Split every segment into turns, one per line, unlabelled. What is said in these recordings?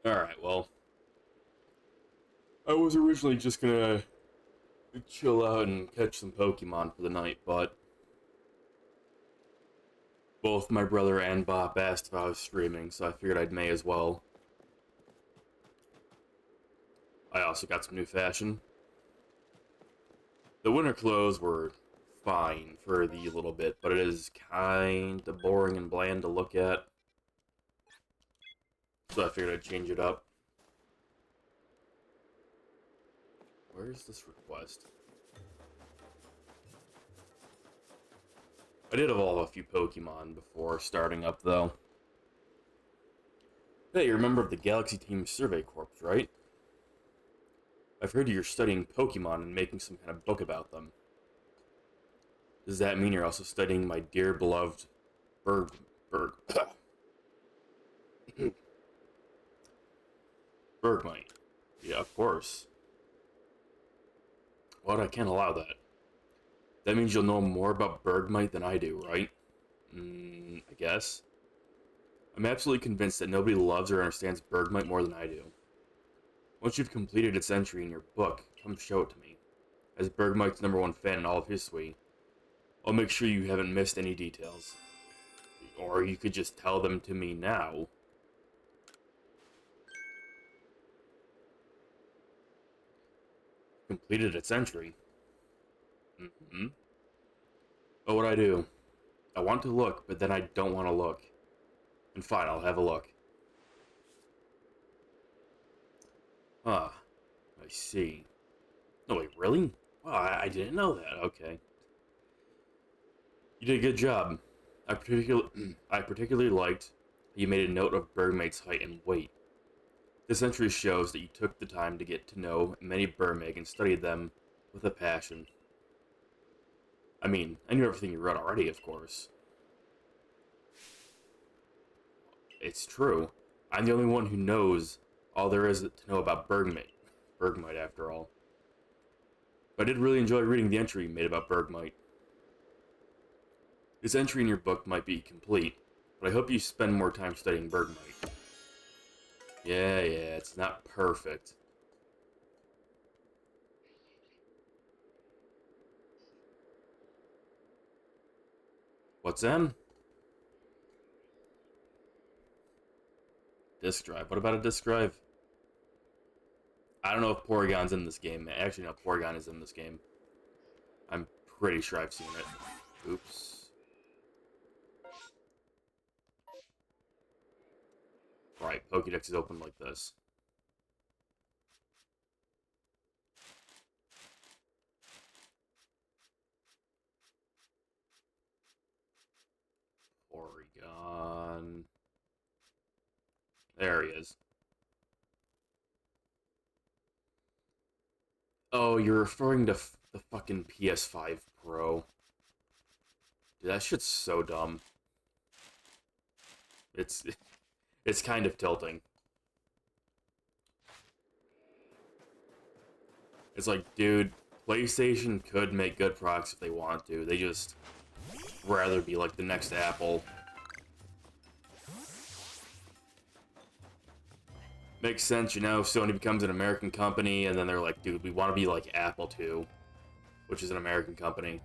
Alright, well, I was originally just gonna chill out and catch some Pokemon for the night, but both my brother and Bob asked if I was streaming, so I figured I may as well. I also got some new fashion. The winter clothes were fine for the little bit, but it is kinda boring and bland to look at, so I figured I'd change it up. Where's this request? I did evolve a few Pokemon before starting up, though. Hey, you're a member of the Galaxy Team Survey Corps, right? I've heard you're studying Pokemon and making some kind of book about them. Does that mean you're also studying my dear beloved Berg... Bergmite? Yeah, of course. What? I can't allow that. That means you'll know more about Bergmite than I do, right? I guess. I'm absolutely convinced that nobody loves or understands Bergmite more than I do. Once you've completed its entry in your book, come show it to me. As Bergmite's #1 fan in all of history, I'll make sure you haven't missed any details. Or you could just tell them to me now. Completed its entry. Mm-hmm. What would I do? I want to look, but then I don't want to look. And fine, I'll have a look. Huh. I see. No, wait, really? Wow, I didn't know that. Okay. You did a good job. I particularly liked that you made a note of Bergmaid's height and weight. This entry shows that you took the time to get to know many Burmag and studied them with a passion. I mean, I knew everything you read already, of course. It's true. I'm the only one who knows all there is to know about Bergmite. Bergmite, after all. But I did really enjoy reading the entry you made about Bergmite. This entry in your book might be complete, but I hope you spend more time studying Bergmite. Yeah, it's not perfect. What's in? Disk drive. What about a disk drive? I don't know if Porygon's in this game. Actually, no, Porygon is in this game. I'm pretty sure I've seen it. Oops. Right, Pokédex is open like this. Porygon. There he is. Oh, you're referring to the fucking PS5 Pro. Dude, that shit's so dumb. It's it's kind of tilting. It's like, dude, PlayStation could make good products if they want to. They just rather be like the next Apple. Makes sense, you know, Sony becomes an American company, and then they're like, dude, we want to be like Apple too, which is an American company.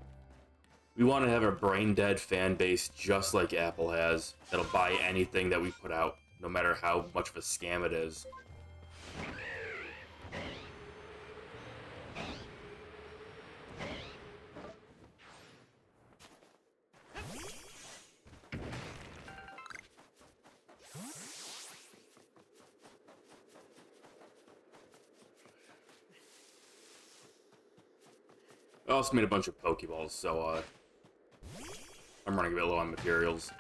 We want to have a brain-dead fan base just like Apple has, that'll buy anything that we put out, no matter how much of a scam it is. I also made a bunch of Pokeballs, so, I'm running a bit low on materials.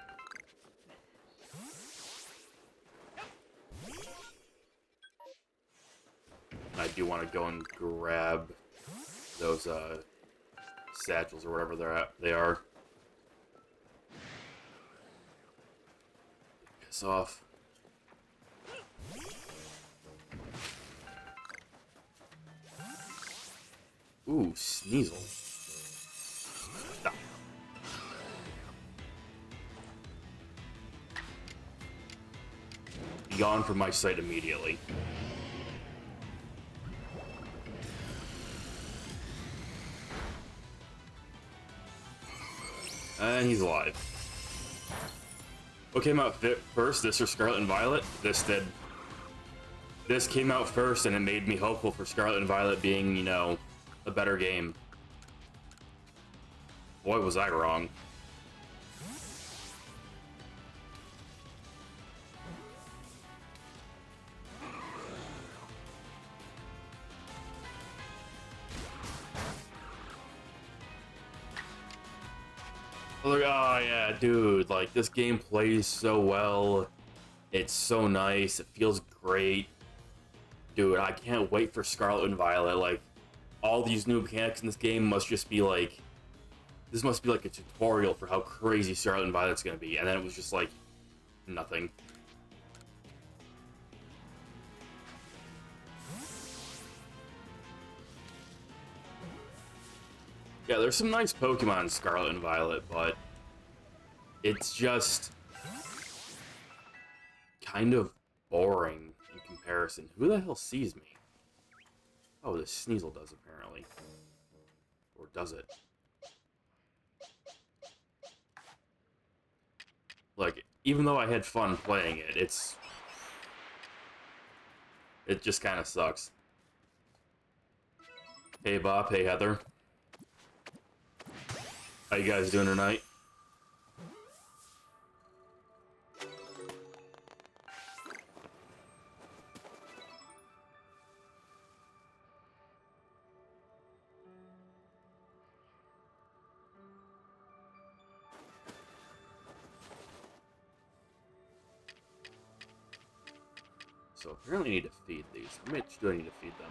I do want to go and grab those, satchels or whatever they are. Piss off. Ooh, Sneasel. Ah. gone from my sight immediately. And he's alive. What came out first, this or Scarlet and Violet? This did. This came out first, and it made me hopeful for Scarlet and Violet being, you know, a better game. Boy, was I wrong. Like, oh yeah, dude, like, this game plays so well. It's so nice. It feels great. Dude, I can't wait for Scarlet and Violet. Like, all these new mechanics in this game must just be like... This must be like a tutorial for how crazy Scarlet and Violet's gonna be. And then it was just like, nothing. Yeah, there's some nice Pokemon in Scarlet and Violet, but it's just kind of boring in comparison. Who the hell sees me? Oh, the Sneasel does, apparently. Or does it? Like, even though I had fun playing it, it just kind of sucks. Hey Bob, hey Heather. How you guys doing tonight? So apparently I need to feed these. How much do I need to feed them?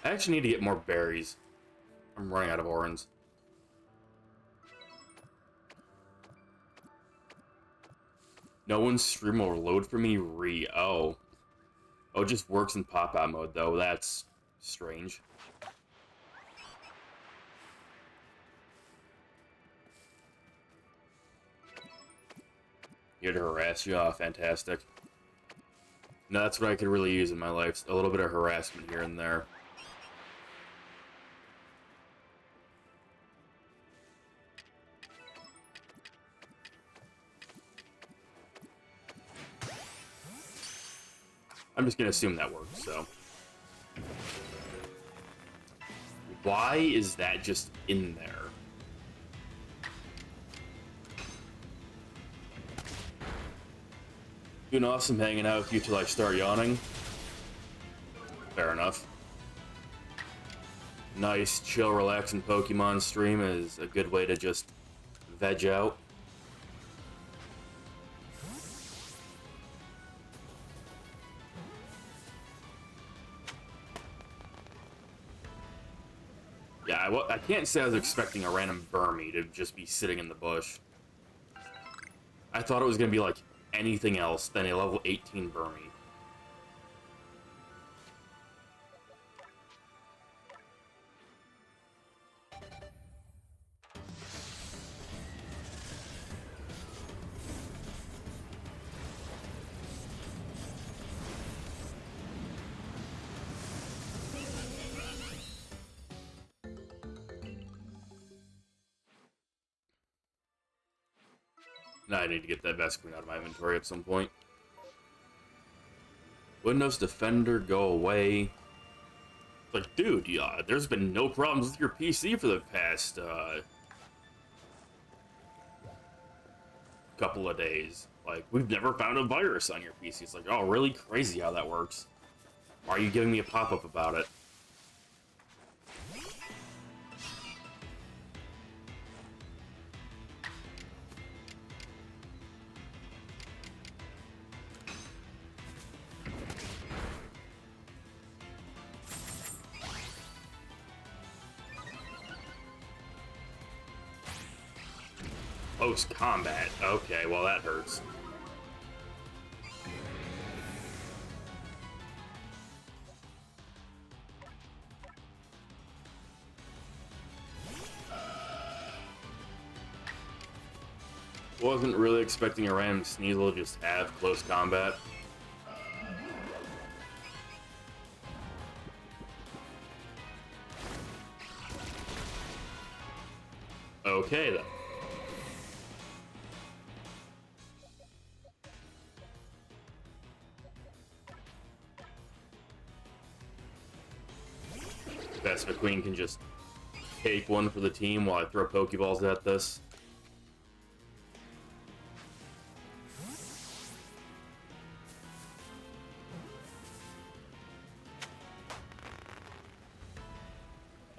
I actually need to get more berries. I'm running out of orange. No one's stream will load for me. Oh. Oh, it just works in pop-out mode, though. That's strange. Here to harass you? Oh, fantastic. No, that's what I could really use in my life. A little bit of harassment here and there. I'm just gonna assume that works, so. Why is that just in there? Doing awesome hanging out with you till I start yawning. Fair enough. Nice, chill, relaxing Pokemon stream is a good way to just veg out. Yeah, I can't say I was expecting a random Burmy to just be sitting in the bush. I thought it was going to be like anything else than a level 18 Burmy. Now I need to get that Vesqueen out of my inventory at some point. Windows Defender, go away. Like, dude, yeah, there's been no problems with your PC for the past, couple of days. Like, we've never found a virus on your PC. It's like, oh, really crazy how that works. Why are you giving me a pop-up about it? Post-combat. Okay, well, that hurts. Wasn't really expecting a random Sneasel to just have close combat. Okay, then. Best McQueen can just take one for the team while I throw Pokeballs at this.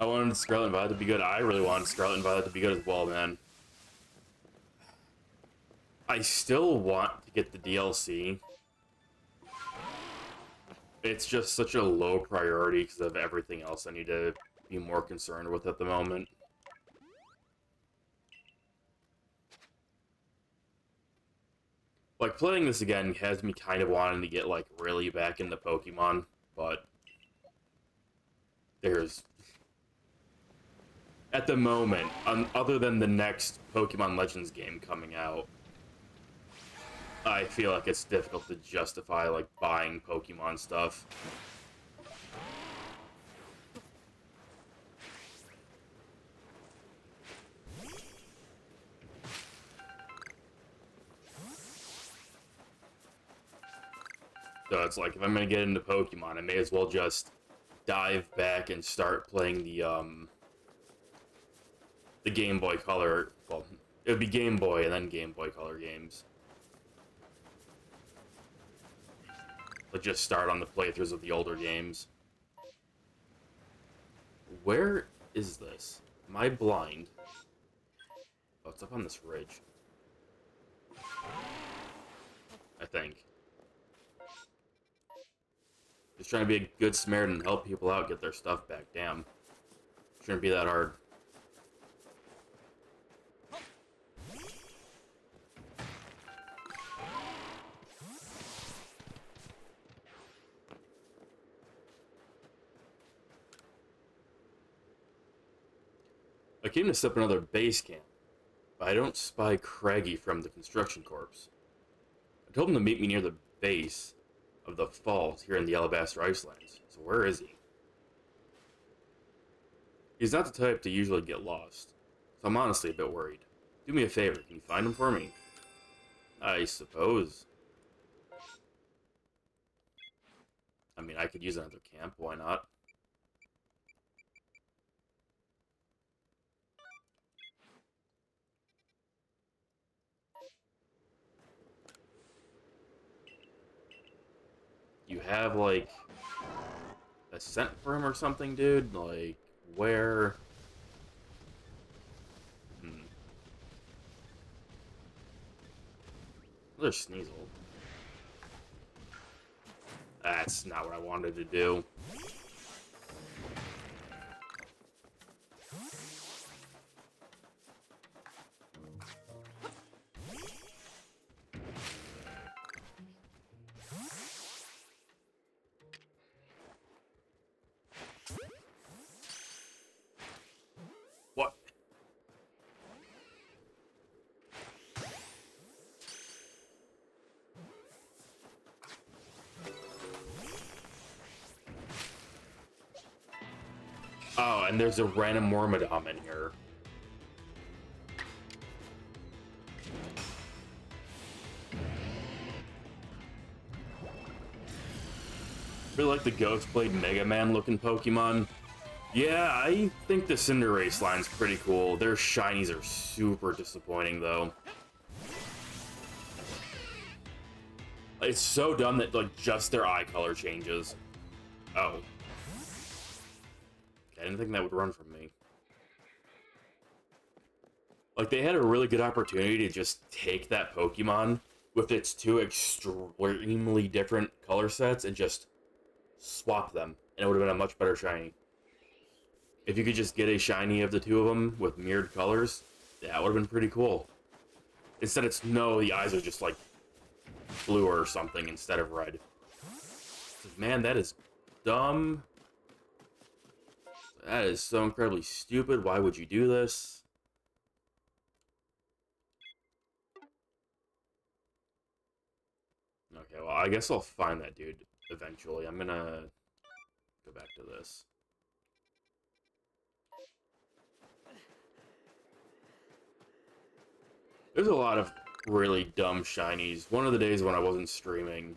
I wanted Scarlet and Violet to be good. I really wanted Scarlet and Violet to be good as well, man. I still want to get the DLC. It's just such a low priority because of everything else I need to be more concerned with at the moment. Like, playing this again has me kind of wanting to get, like, really back into Pokemon, but there's... At the moment, other than the next Pokemon Legends game coming out, I feel like it's difficult to justify, like, buying Pokemon stuff. So it's like, if I'm gonna get into Pokemon, I may as well just dive back and start playing the Game Boy Color, well, it would be Game Boy and then Game Boy Color games. But just start on the playthroughs of the older games. Where is this? Am I blind? Oh, it's up on this ridge. I think. Just trying to be a good Samaritan and help people out get their stuff back. Damn. Shouldn't be that hard. I came to set up another base camp, but I don't spy Craggy from the construction corps. I told him to meet me near the base of the falls here in the Alabaster Icelands. So where is he? He's not the type to usually get lost, so I'm honestly a bit worried. Do me a favor, can you find him for me? I suppose. I mean, I could use another camp, why not? You have, like, a scent for him or something, dude? Like, where? Another Sneasel. That's not what I wanted to do. What? Oh, and there's a random Mormidom in here. Really like the Ghost Blade Mega Man looking Pokemon. Yeah, I think the Cinderace line's pretty cool. Their shinies are super disappointing, though. It's so dumb that, like, just their eye color changes. Oh. I didn't think that would run from me. Like, they had a really good opportunity to just take that Pokemon with its two extremely different color sets and just swap them, and it would have been a much better shiny. If you could just get a shiny of the two of them with mirrored colors, that would have been pretty cool. Instead, it's no, the eyes are just like blue or something instead of red. Man, that is dumb. That is so incredibly stupid. Why would you do this? Okay, well, I guess I'll find that dude eventually. I'm gonna go back to this. There's a lot of really dumb shinies. One of the days when I wasn't streaming,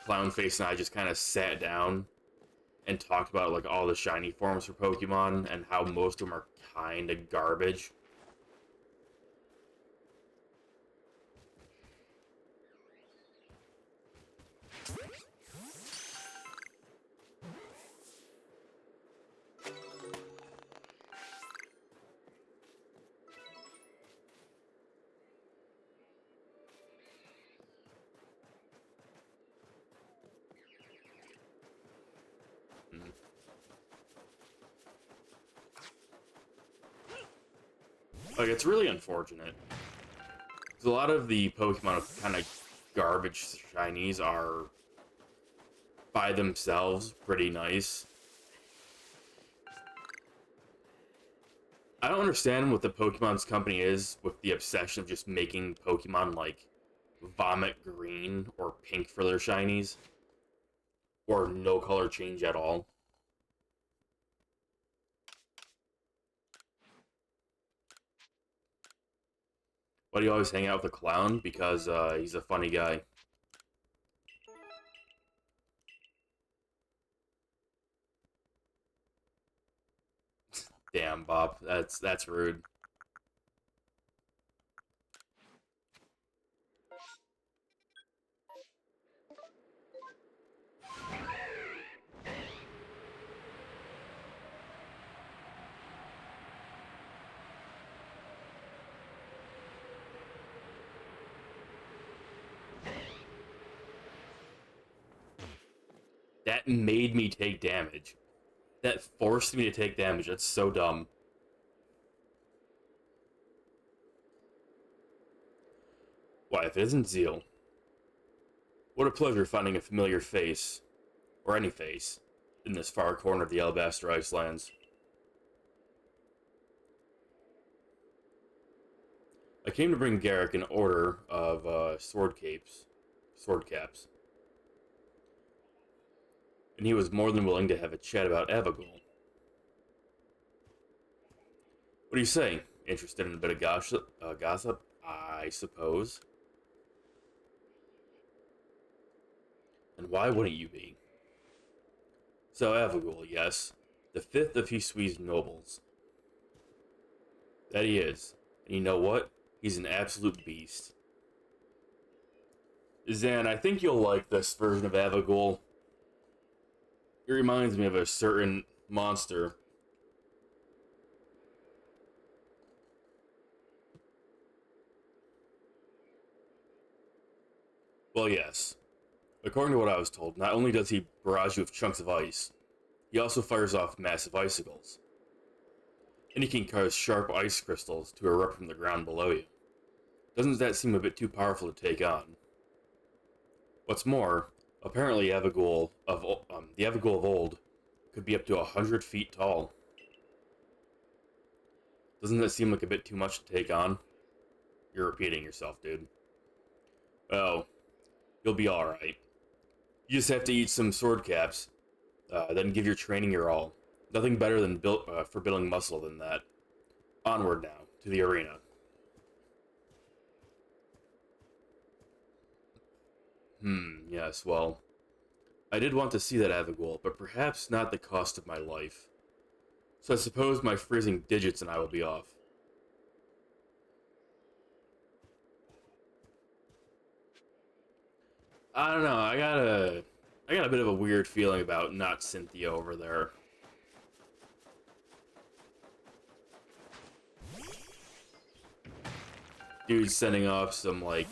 Clownface and I just kind of sat down and talked about like all the shiny forms for Pokemon and how most of them are kind of garbage. Mm. Like, it's really unfortunate. Because a lot of the Pokemon kind of garbage shinies are, by themselves, pretty nice. I don't understand what the Pokemon's company is with the obsession of just making Pokemon, like, vomit green or pink for their shinies. Or no color change at all. But he always hang out with a clown because he's a funny guy. Damn, Bob, that's rude. That made me take damage. That forced me to take damage. That's so dumb. Why, if it isn't Zeal, what a pleasure finding a familiar face, or any face, in this far corner of the Alabaster Icelands. I came to bring Garrick an order of sword caps, and he was more than willing to have a chat about Avagul. What do you say? Interested in a bit of gossip? I suppose. And why wouldn't you be? So Avagul, yes, the fifth of Hisui's nobles. That he is. And you know what? He's an absolute beast. Zan, I think you'll like this version of Avagul. It reminds me of a certain monster. Well, yes. According to what I was told, not only does he barrage you with chunks of ice, he also fires off massive icicles. And he can cause sharp ice crystals to erupt from the ground below you. Doesn't that seem a bit too powerful to take on? What's more, apparently the Avagul of old could be up to 100 feet tall. Doesn't that seem like a bit too much to take on? You're repeating yourself, dude. Oh, you'll be alright. You just have to eat some sword caps, then give your training your all. Nothing better than for building muscle than that. Onward now, to the arena. Yes, well, I did want to see that Avagul, but perhaps not at the cost of my life. So I suppose my freezing digits and I will be off. I don't know, I got a bit of a weird feeling about not Cynthia over there. Dude's sending off some, like,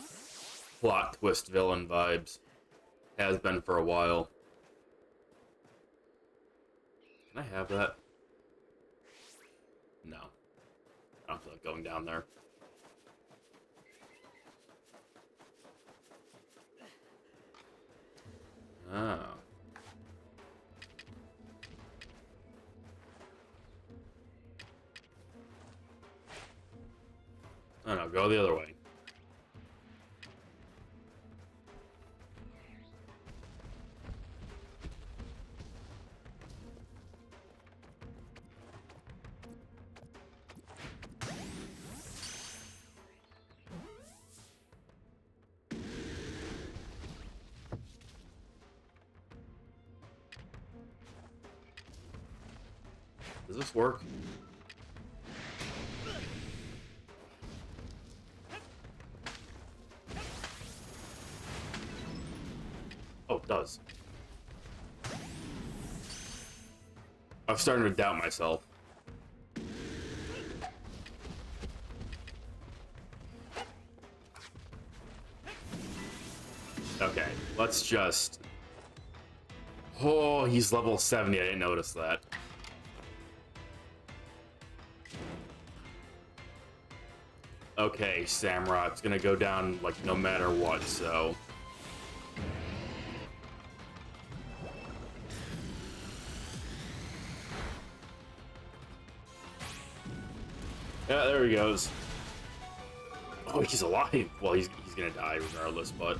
plot twist villain vibes. Has been for a while. Can I have that? No. I don't feel like going down there. Oh. I don't know, go the other way. Does this work? Oh, it does. I'm starting to doubt myself. Okay, let's just... Oh, he's level 70. I didn't notice that. Okay, Samurot's gonna go down, like, no matter what, so... Yeah, there he goes. Oh, he's alive. Well, he's gonna die regardless, but...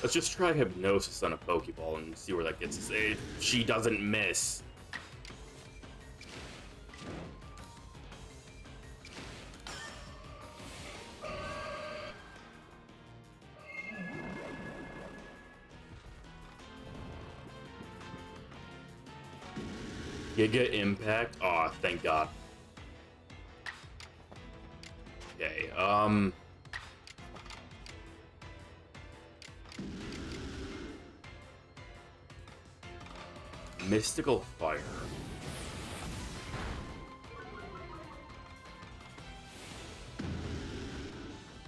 Let's just try Hypnosis on a Pokeball and see where that gets us. She doesn't miss. Giga Impact? Aw, oh, thank God. Okay, Mystical Fire.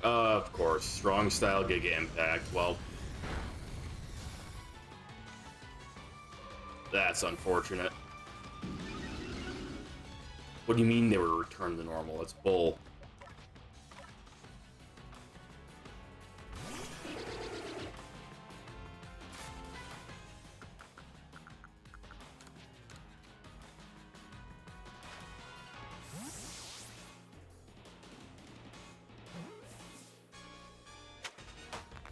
Of course. Strong Style, Giga Impact. Well... That's unfortunate. What do you mean they were returned to normal? That's bull.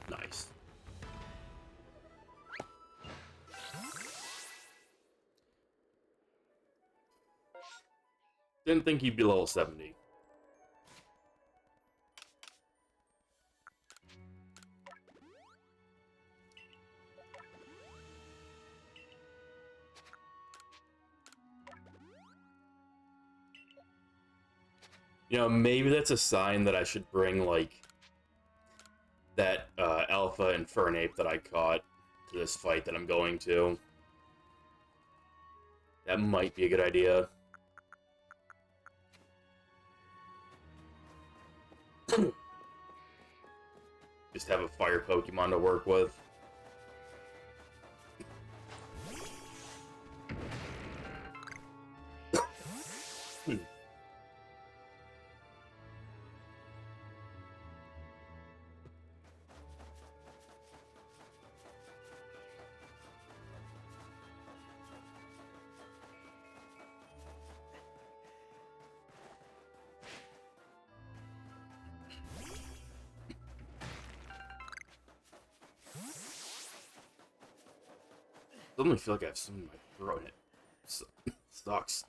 Nice. Didn't think he'd be level 70. You know, maybe that's a sign that I should bring, like, that Alpha Infernape that I caught to this fight that I'm going to. That might be a good idea. Just have a fire Pokemon to work with. Suddenly feel like I have something in my throat. It sucks.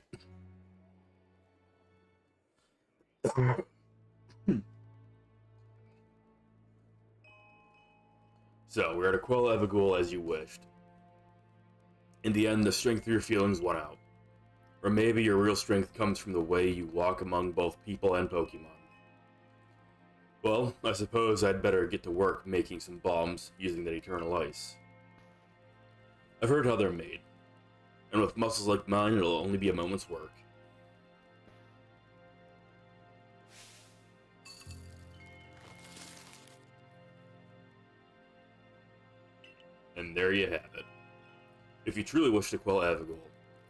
So, we're to quell Evagul as you wished. In the end, the strength of your feelings won out. Or maybe your real strength comes from the way you walk among both people and Pokemon. Well, I suppose I'd better get to work making some bombs using that eternal ice. I've heard how they're made, and with muscles like mine, it'll only be a moment's work. And there you have it. If you truly wish to quell Evagul,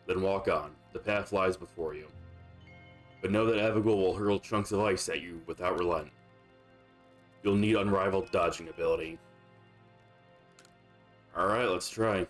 then walk on. The path lies before you. But know that Evagul will hurl chunks of ice at you without relent. You'll need unrivaled dodging ability. Alright, let's try.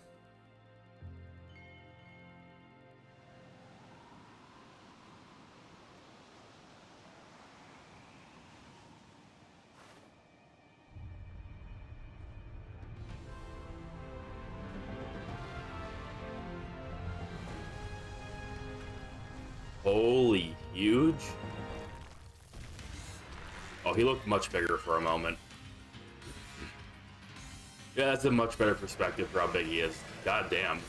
huge? Oh, he looked much bigger for a moment. Yeah, that's a much better perspective for how big he is. God damn.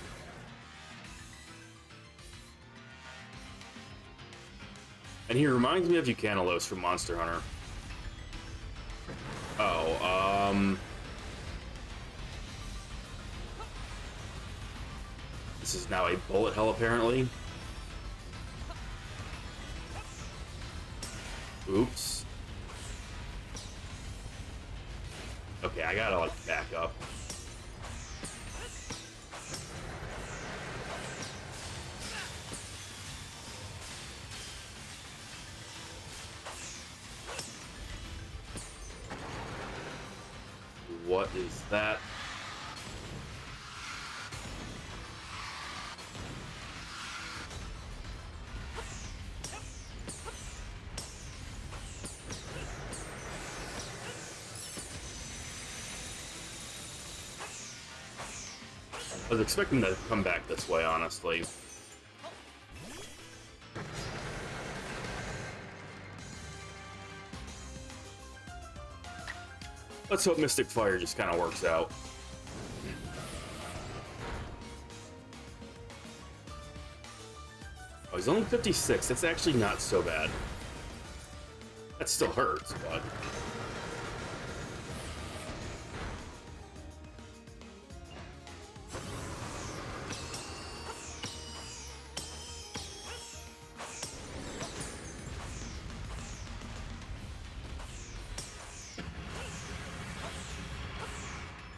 And he reminds me of Eucanalos from Monster Hunter. Oh, this is now a bullet hell, apparently. Oops. Okay, I gotta, like, back up. What is that? I was expecting that to come back this way, honestly. Let's hope Mystic Fire just kind of works out. Oh, he's only 56. That's actually not so bad. That still hurts, but...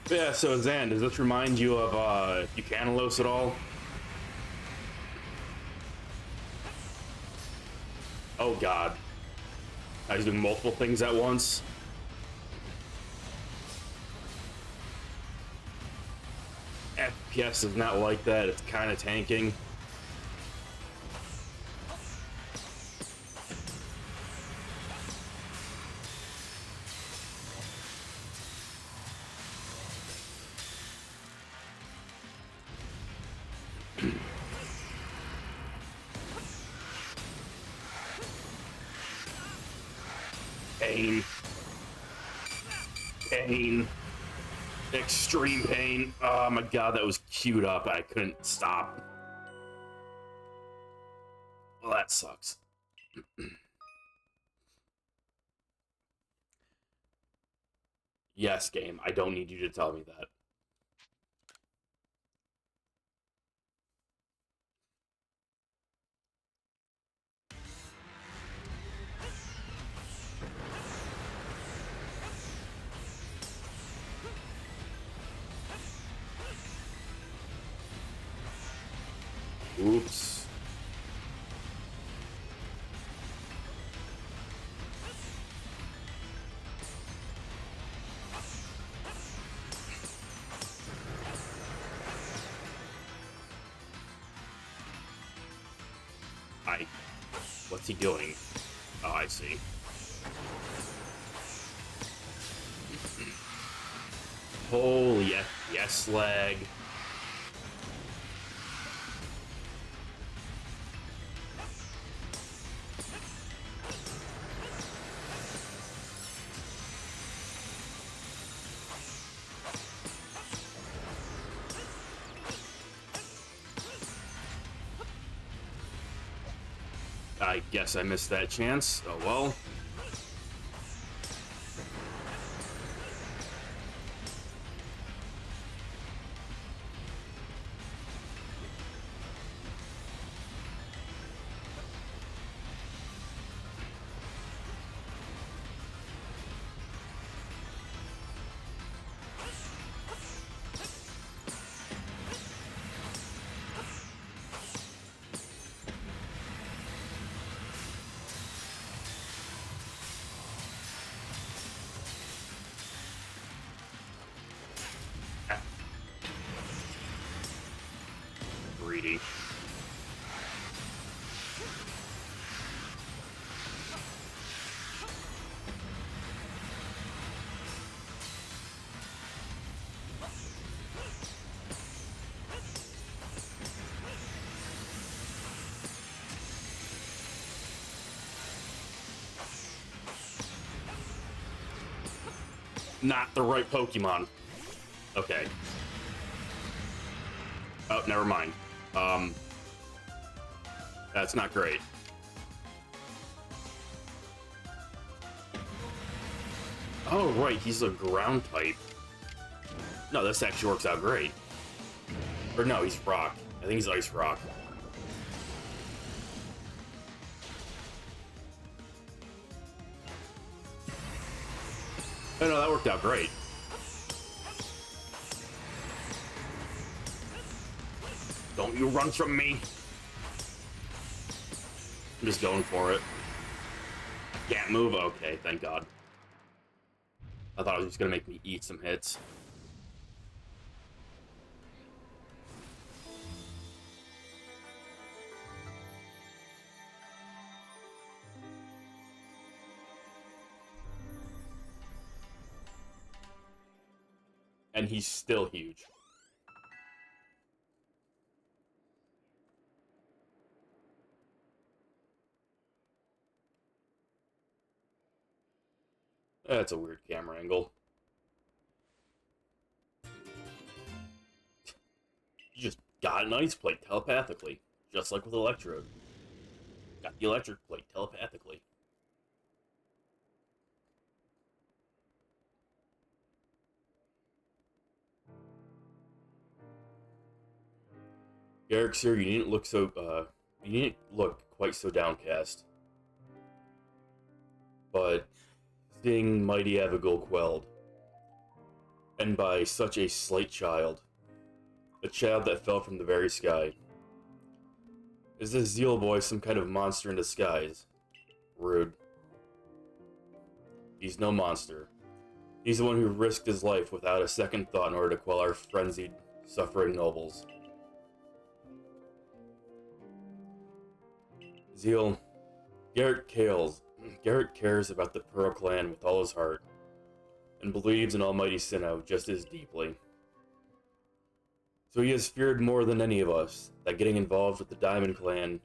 Yeah, so Zan, does this remind you of Eucanalos at all? Oh god. Now he's doing multiple things at once. FPS is not like that, it's kind of tanking. Pain. Pain. Extreme pain. Oh my god, that was queued up. I couldn't stop. Well, that sucks. Yes, game. I don't need you to tell me that. Oops. What's he doing? Oh, I see. Holy FPS lag. I guess I missed that chance. Oh well. not the right Pokemon. Okay. Oh, never mind. That's not great. Oh, right, he's a ground type. No, this actually works out great. Or no, he's rock. I think he's ice rock. Oh no, that worked out great. Don't you run from me! I'm just going for it. Can't move? Okay, thank God. I thought it was just gonna make me eat some hits. And he's still huge. That's a weird camera angle. You just got an ice plate telepathically, just like with Electrode. Got the electric plate telepathically. Garrick, sir, you needn't look so, you needn't look quite so downcast. But seeing mighty Abigail quelled, and by such a slight child, a child that fell from the very sky. Is this Zeal boy some kind of monster in disguise? Rude. He's no monster. He's the one who risked his life without a second thought in order to quell our frenzied, suffering nobles. Zeal, Garrett cares about the Pearl clan with all his heart, and believes in Almighty Sinnoh just as deeply. So he has feared more than any of us that getting involved with the Diamond Clan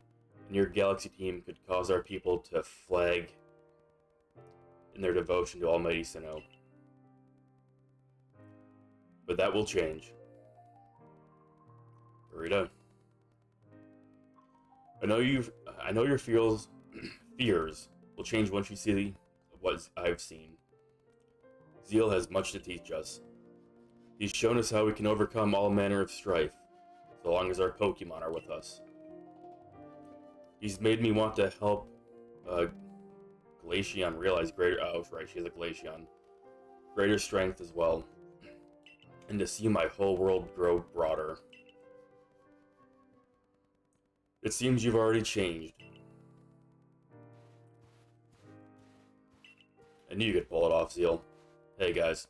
and your Galaxy team could cause our people to flag in their devotion to Almighty Sinnoh. But that will change. Rita, I know your fears will change once you see what I've seen. Zeal has much to teach us. He's shown us how we can overcome all manner of strife, so long as our Pokemon are with us. He's made me want to help Glaceon realize greater... Oh, right, she's a Glaceon. Greater strength as well. And to see my whole world grow broader. It seems you've already changed. I knew you could pull it off, Zeal. Hey, guys.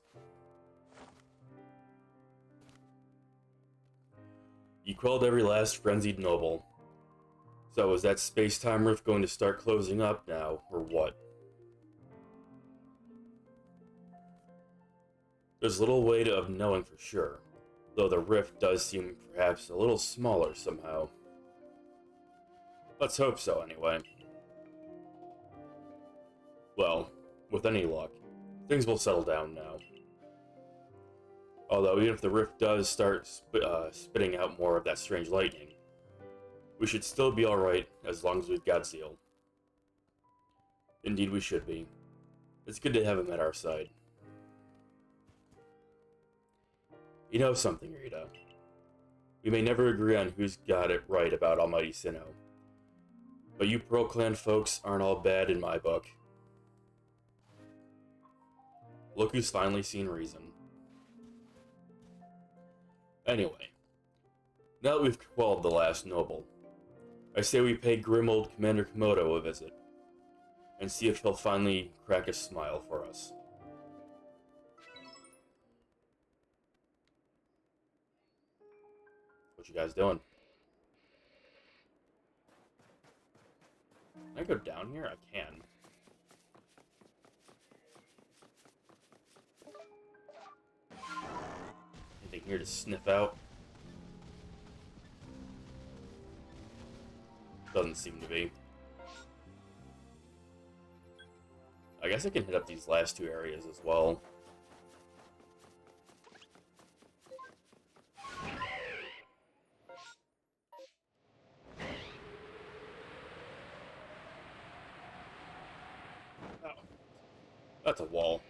You quelled every last frenzied noble. So is that space-time rift going to start closing up now, or what? There's little way of knowing for sure, though the rift does seem perhaps a little smaller somehow. Let's hope so, anyway. Well, with any luck, things will settle down now. Although, even if the rift does start spitting out more of that strange lightning, we should still be alright as long as we've got Zeal. Indeed we should be. It's good to have him at our side. You know something, Rita. We may never agree on who's got it right about Almighty Sinnoh, but you Pearl Clan folks aren't all bad in my book. Look who's finally seen reason. Anyway, now that we've quelled the last noble, I say we pay grim old Commander Komodo a visit, and see if he'll finally crack a smile for us. What you guys doing? Can I go down here? I can. Anything here to sniff out? Doesn't seem to be. I guess I can hit up these last two areas as well. That's a wall.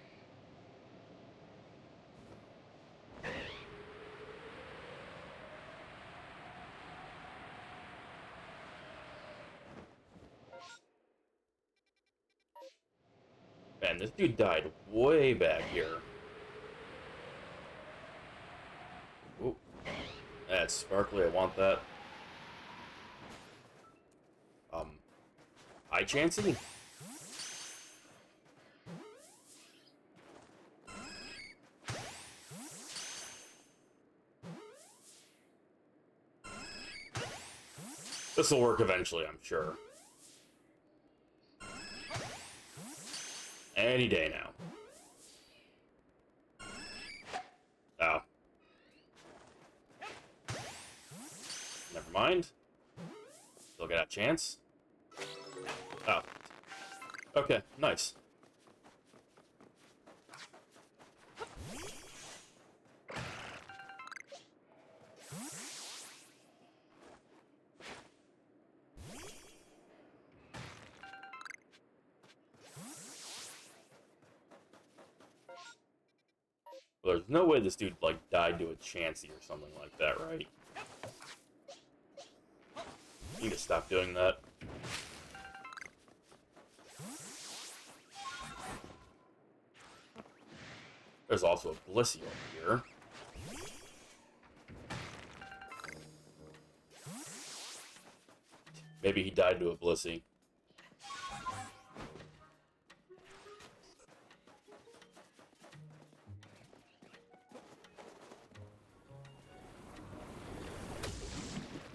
Man, this dude died way back here. Ooh, that's sparkly. I want that. High Chansey? This'll work eventually, I'm sure. Any day now. Oh. Never mind. Still got a chance. Oh. Okay, nice. Well, there's no way this dude, like, died to a Chansey or something like that, right? You need to stop doing that. There's also a Blissey over here. Maybe he died to a Blissey.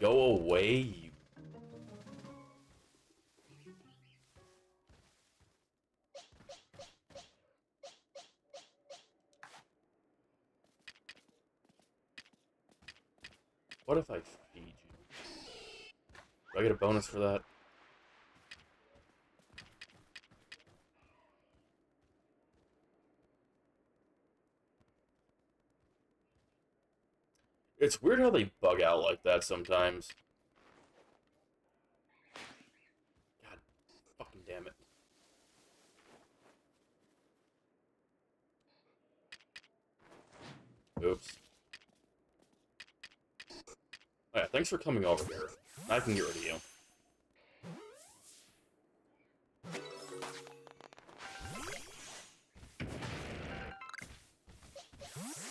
Go away, you... What if I feed you? Do I get a bonus for that? It's weird how they bug out like that sometimes. God fucking damn it. Oops. Oh, yeah, thanks for coming over here. I can get rid of you.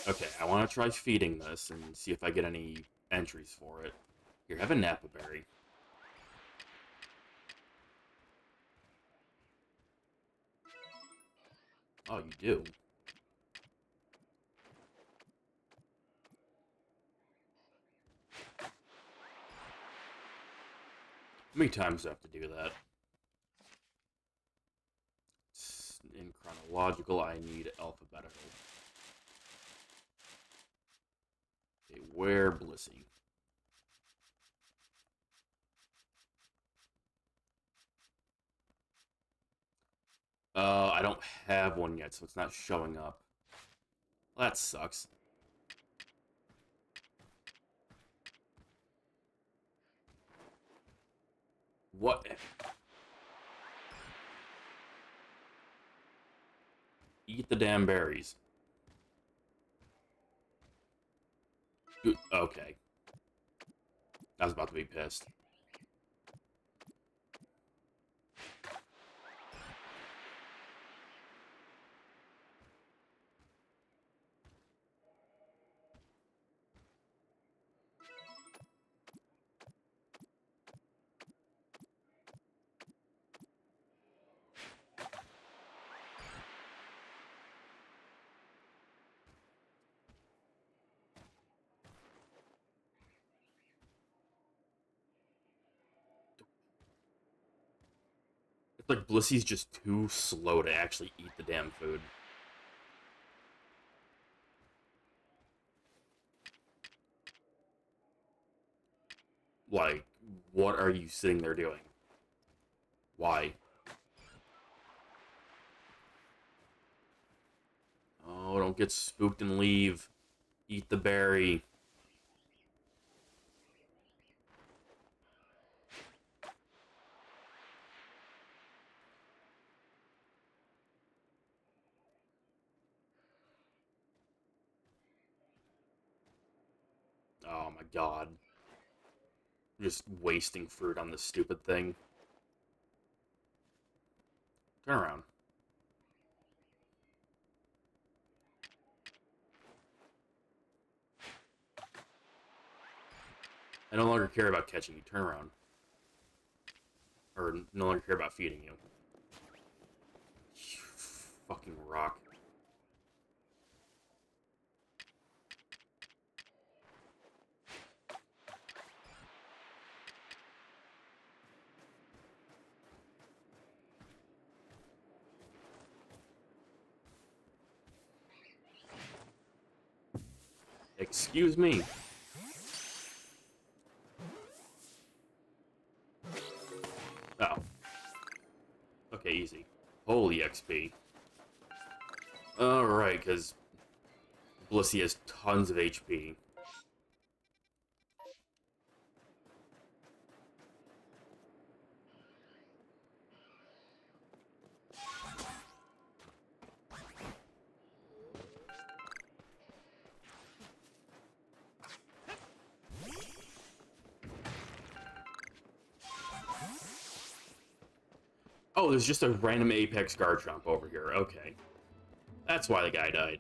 Okay, I want to try feeding this and see if I get any entries for it. Here, have a Napa Berry. Oh, you do? How many times do I have to do that? In chronological, I need alphabetical. Okay, where Blissey? I don't have one yet, so it's not showing up. Well, that sucks. What? Eat the damn berries. Okay. I was about to be pissed. It's like Blissey's just too slow to actually eat the damn food. Like, what are you sitting there doing? Why? Oh, don't get spooked and leave. Eat the berry. Oh my god. Just wasting fruit on this stupid thing. Turn around. I no longer care about catching you. Turn around. Or no longer care about feeding you. You fucking rock. Excuse me. Oh. Okay, easy. Holy XP. Alright, because Blissey has tons of HP. Oh, there's just a random Apex guard jump over here. Okay. That's why the guy died.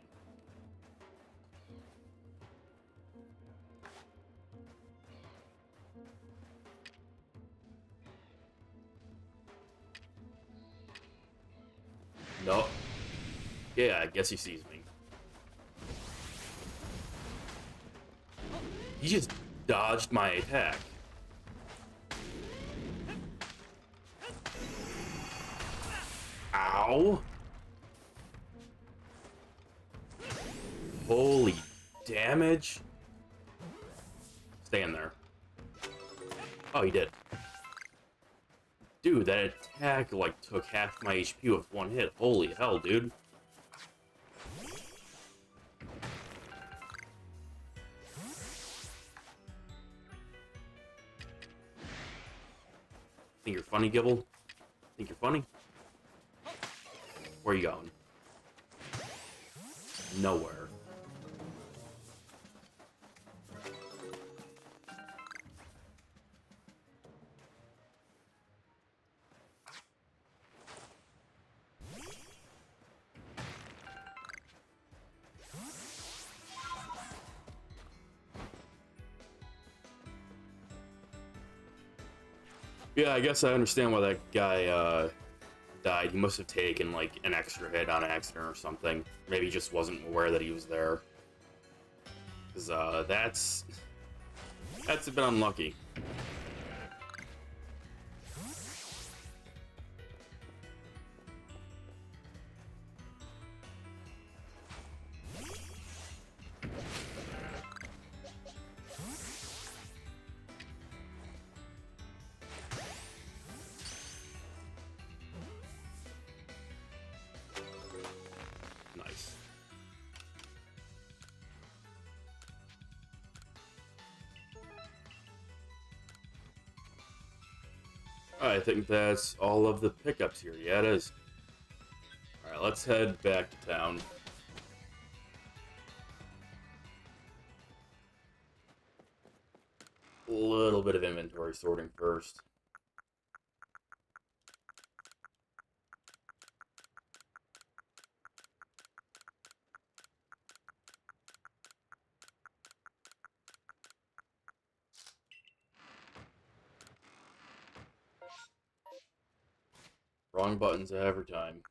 No. Yeah, I guess he sees me. He just dodged my attack. Ow. Holy damage. Stay in there. Oh, he did. Dude, that attack, like, took half my HP with one hit. Holy hell, dude. Think you're funny, Gibble? Think you're funny? Where are you going? Nowhere. Yeah, I guess I understand why that guy, died. He must have taken, like, an extra hit on accident or something. Maybe he just wasn't aware that he was there. Because, that's a bit unlucky. Nice. I think that's all of the pickups here. Yeah, it is. Alright, let's head back to town. A little bit of inventory sorting first. Wrong buttons every time.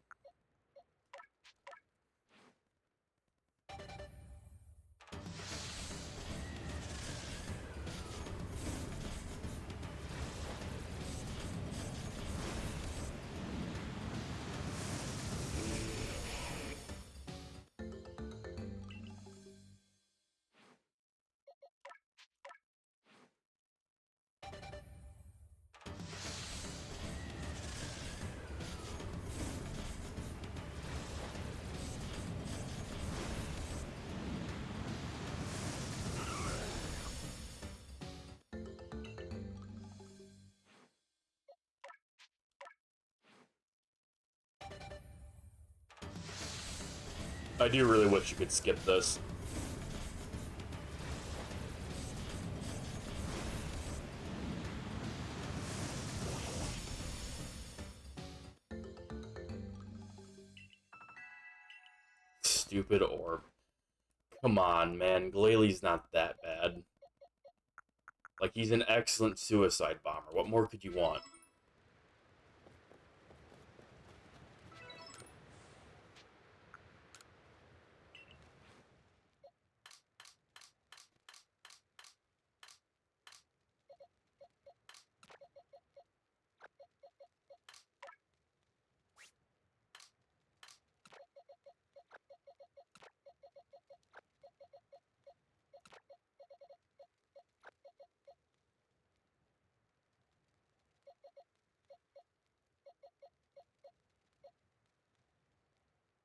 I do really wish you could skip this. stupid orb. Come on, man. Glalie not that bad. Like, he's an excellent suicide bomber. What more could you want?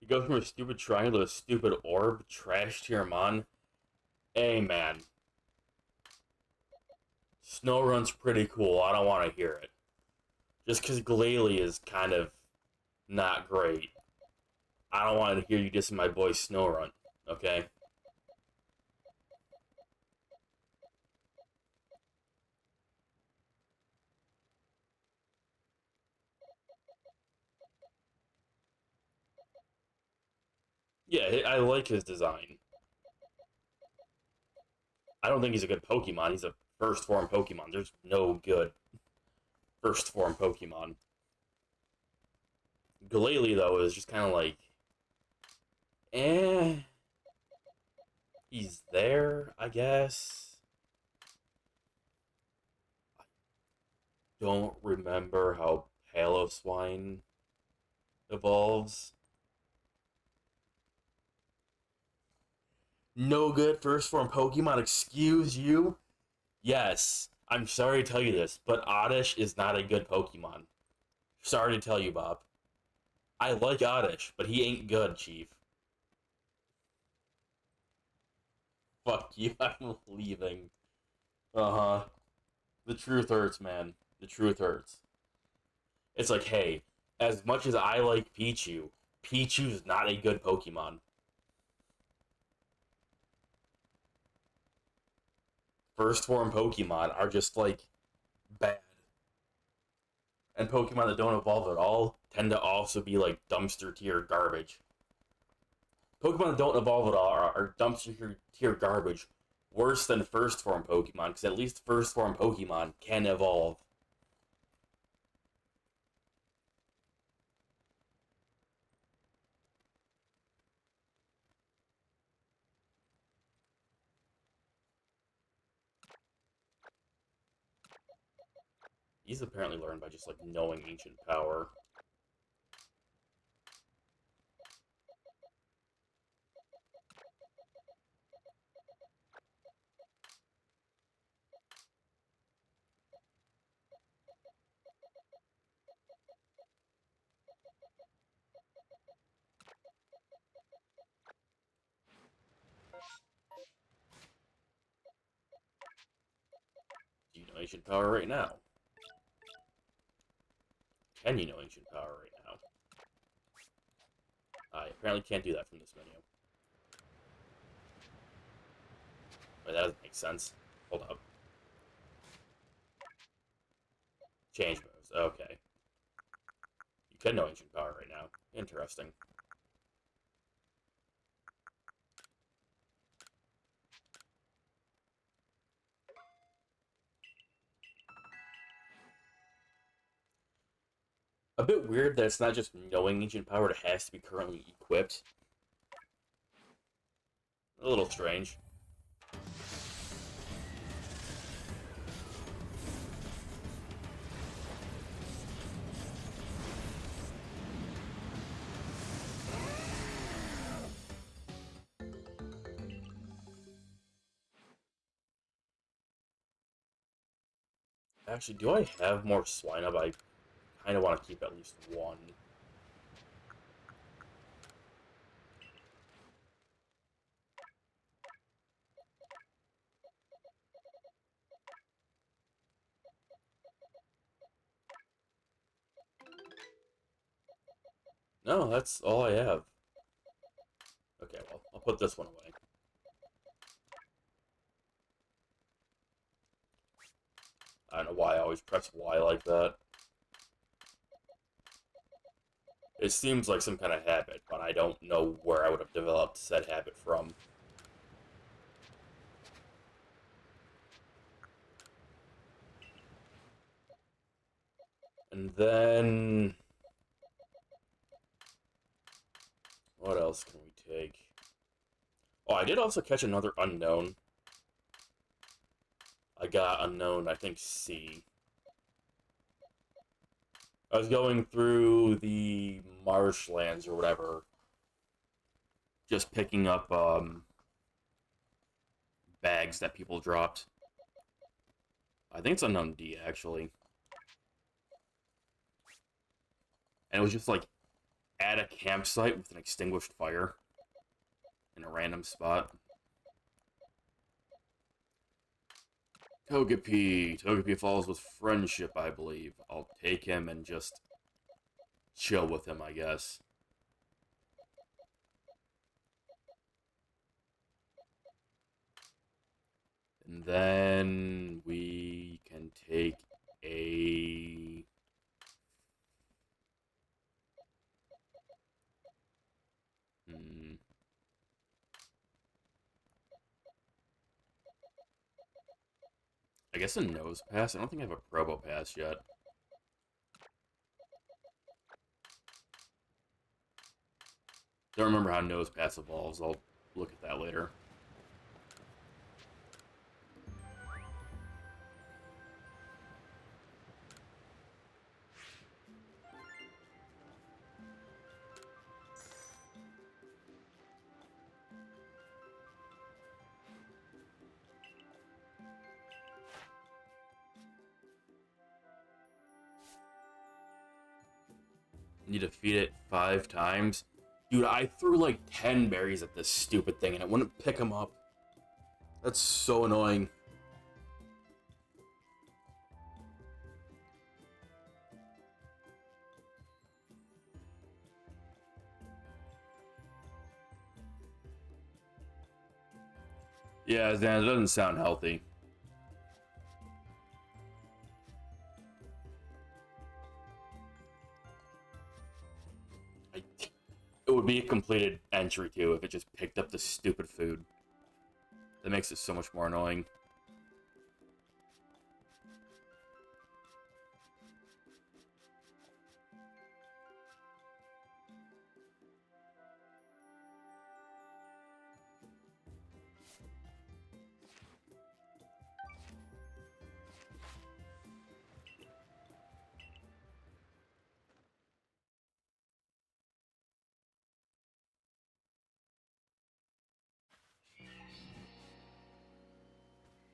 You go from a stupid triangle to a stupid orb, trash to your mon. Hey, man. Snow Run's pretty cool. I don't want to hear it. Just because Glalie is kind of not great. I don't want to hear you dissing my boy Snow Run, okay? Yeah, I like his design. I don't think he's a good Pokemon. He's a first form Pokemon. There's no good first form Pokemon. Glalie, though, is just kind of like, eh. He's there, I guess. I don't remember how Paloswine evolves. No good first form Pokemon, excuse you? Yes, I'm sorry to tell you this, but Oddish is not a good Pokemon. Sorry to tell you, Bob. I like Oddish, but he ain't good, Chief. Fuck you, I'm leaving. Uh-huh. The truth hurts, man. The truth hurts. It's like, hey, as much as I like Pichu, Pichu's not a good Pokemon. First form Pokemon are just, like, bad. And Pokemon that don't evolve at all tend to also be, like, dumpster tier garbage. Pokemon that don't evolve at all are dumpster tier garbage. Worse than first form Pokemon, because at least first form Pokemon can evolve. He's apparently learned by just, like, knowing ancient power. Do you know ancient power right now? Can you know ancient power right now? I apparently can't do that from this menu. Wait, that doesn't make sense. Hold up. Change moves. Okay. You can know ancient power right now. Interesting. A bit weird that it's not just knowing ancient power, it has to be currently equipped. A little strange. Actually, do I have more Swinub? I kind of want to keep at least one. No, that's all I have. Okay, well, I'll put this one away. I don't know why I always press Y like that. It seems like some kind of habit, but I don't know where I would have developed said habit from. And then... what else can we take? Oh, I did also catch another unknown. I got unknown, I think, C. I was going through the marshlands or whatever, just picking up bags that people dropped. I think it's unknown D, actually. And it was just like at a campsite with an extinguished fire in a random spot. Togepi. Togepi follows with friendship, I believe. I'll take him and just chill with him, I guess. And then we can take a... I guess a nose pass? I don't think I have a Probo pass yet. Don't remember how nose pass evolves. I'll look at that later. Need to feed it 5 times. Dude, I threw like 10 berries at this stupid thing and it wouldn't pick them up. That's so annoying. Yeah, Zan, it doesn't sound healthy. It would be a completed entry, too, if it just picked up the stupid food. That makes it so much more annoying.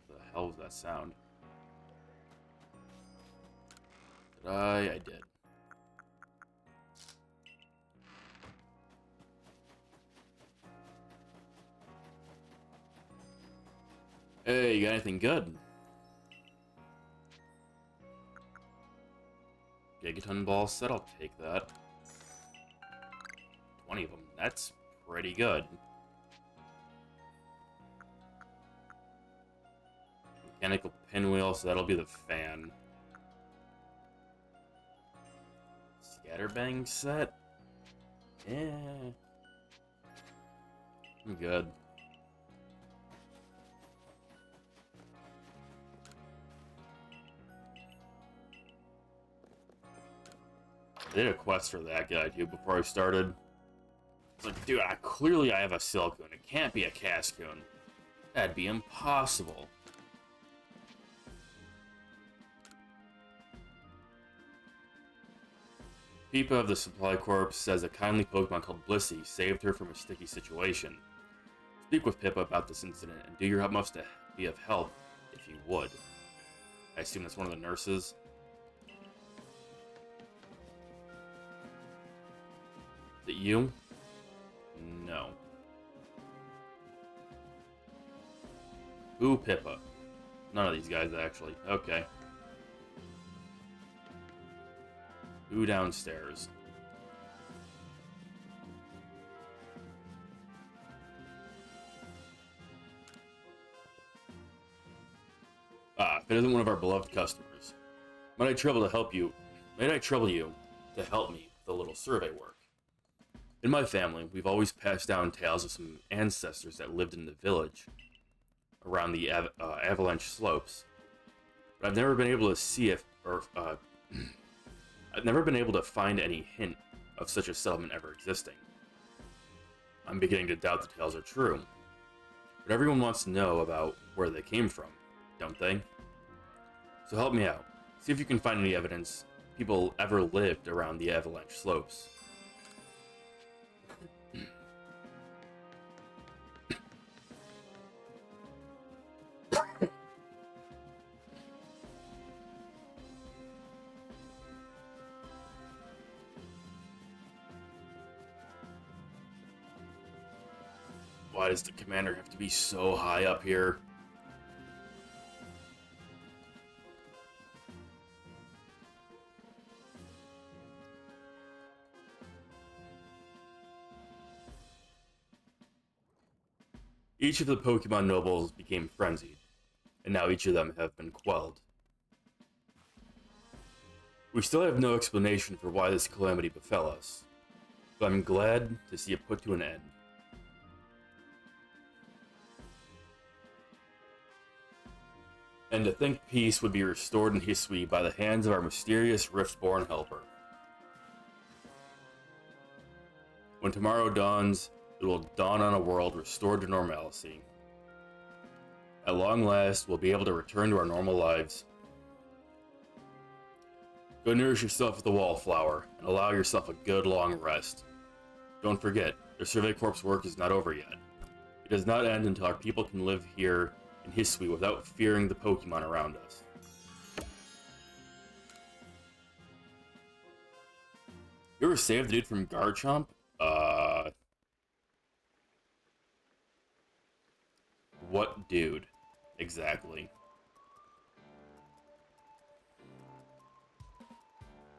What the hell was that sound? Did I? I did. Hey, you got anything good? Gigaton ball set, I'll take that. 20 of them, that's pretty good. Mechanical pinwheel, so that'll be the fan. Scatterbang set? Yeah. I'm good. I did a quest for that guy, too, before I started. It's like, dude, clearly I have a Silcoon. It can't be a Cascoon. That'd be impossible. Peepa of the Supply Corps says a kindly Pokemon called Blissey saved her from a sticky situation. Speak with Pippa about this incident and do your utmost to be of help if you would. I assume that's one of the nurses. Is it you? No. Ooh, Pippa. None of these guys, actually. Okay. Ooh, downstairs. Ah, if it isn't one of our beloved customers. Might I trouble you to help me with a little survey work? In my family, we've always passed down tales of some ancestors that lived in the village around the avalanche slopes. But I've never been able to see I've never been able to find any hint of such a settlement ever existing. I'm beginning to doubt the tales are true. But everyone wants to know about where they came from, don't they? So help me out. See if you can find any evidence people ever lived around the avalanche slopes. Why does the commander have to be so high up here? Each of the Pokemon nobles became frenzied, and now each of them have been quelled. We still have no explanation for why this calamity befell us, but I'm glad to see it put to an end. And to think peace would be restored in Hisui by the hands of our mysterious Riftborn helper. When tomorrow dawns, it will dawn on a world restored to normalcy. At long last, we'll be able to return to our normal lives. Go nourish yourself with the wallflower, and allow yourself a good long rest. Don't forget, the Survey Corps' work is not over yet. It does not end until our people can live here in Hisui without fearing the Pokemon around us. You ever saved the dude from Garchomp? What dude? Exactly.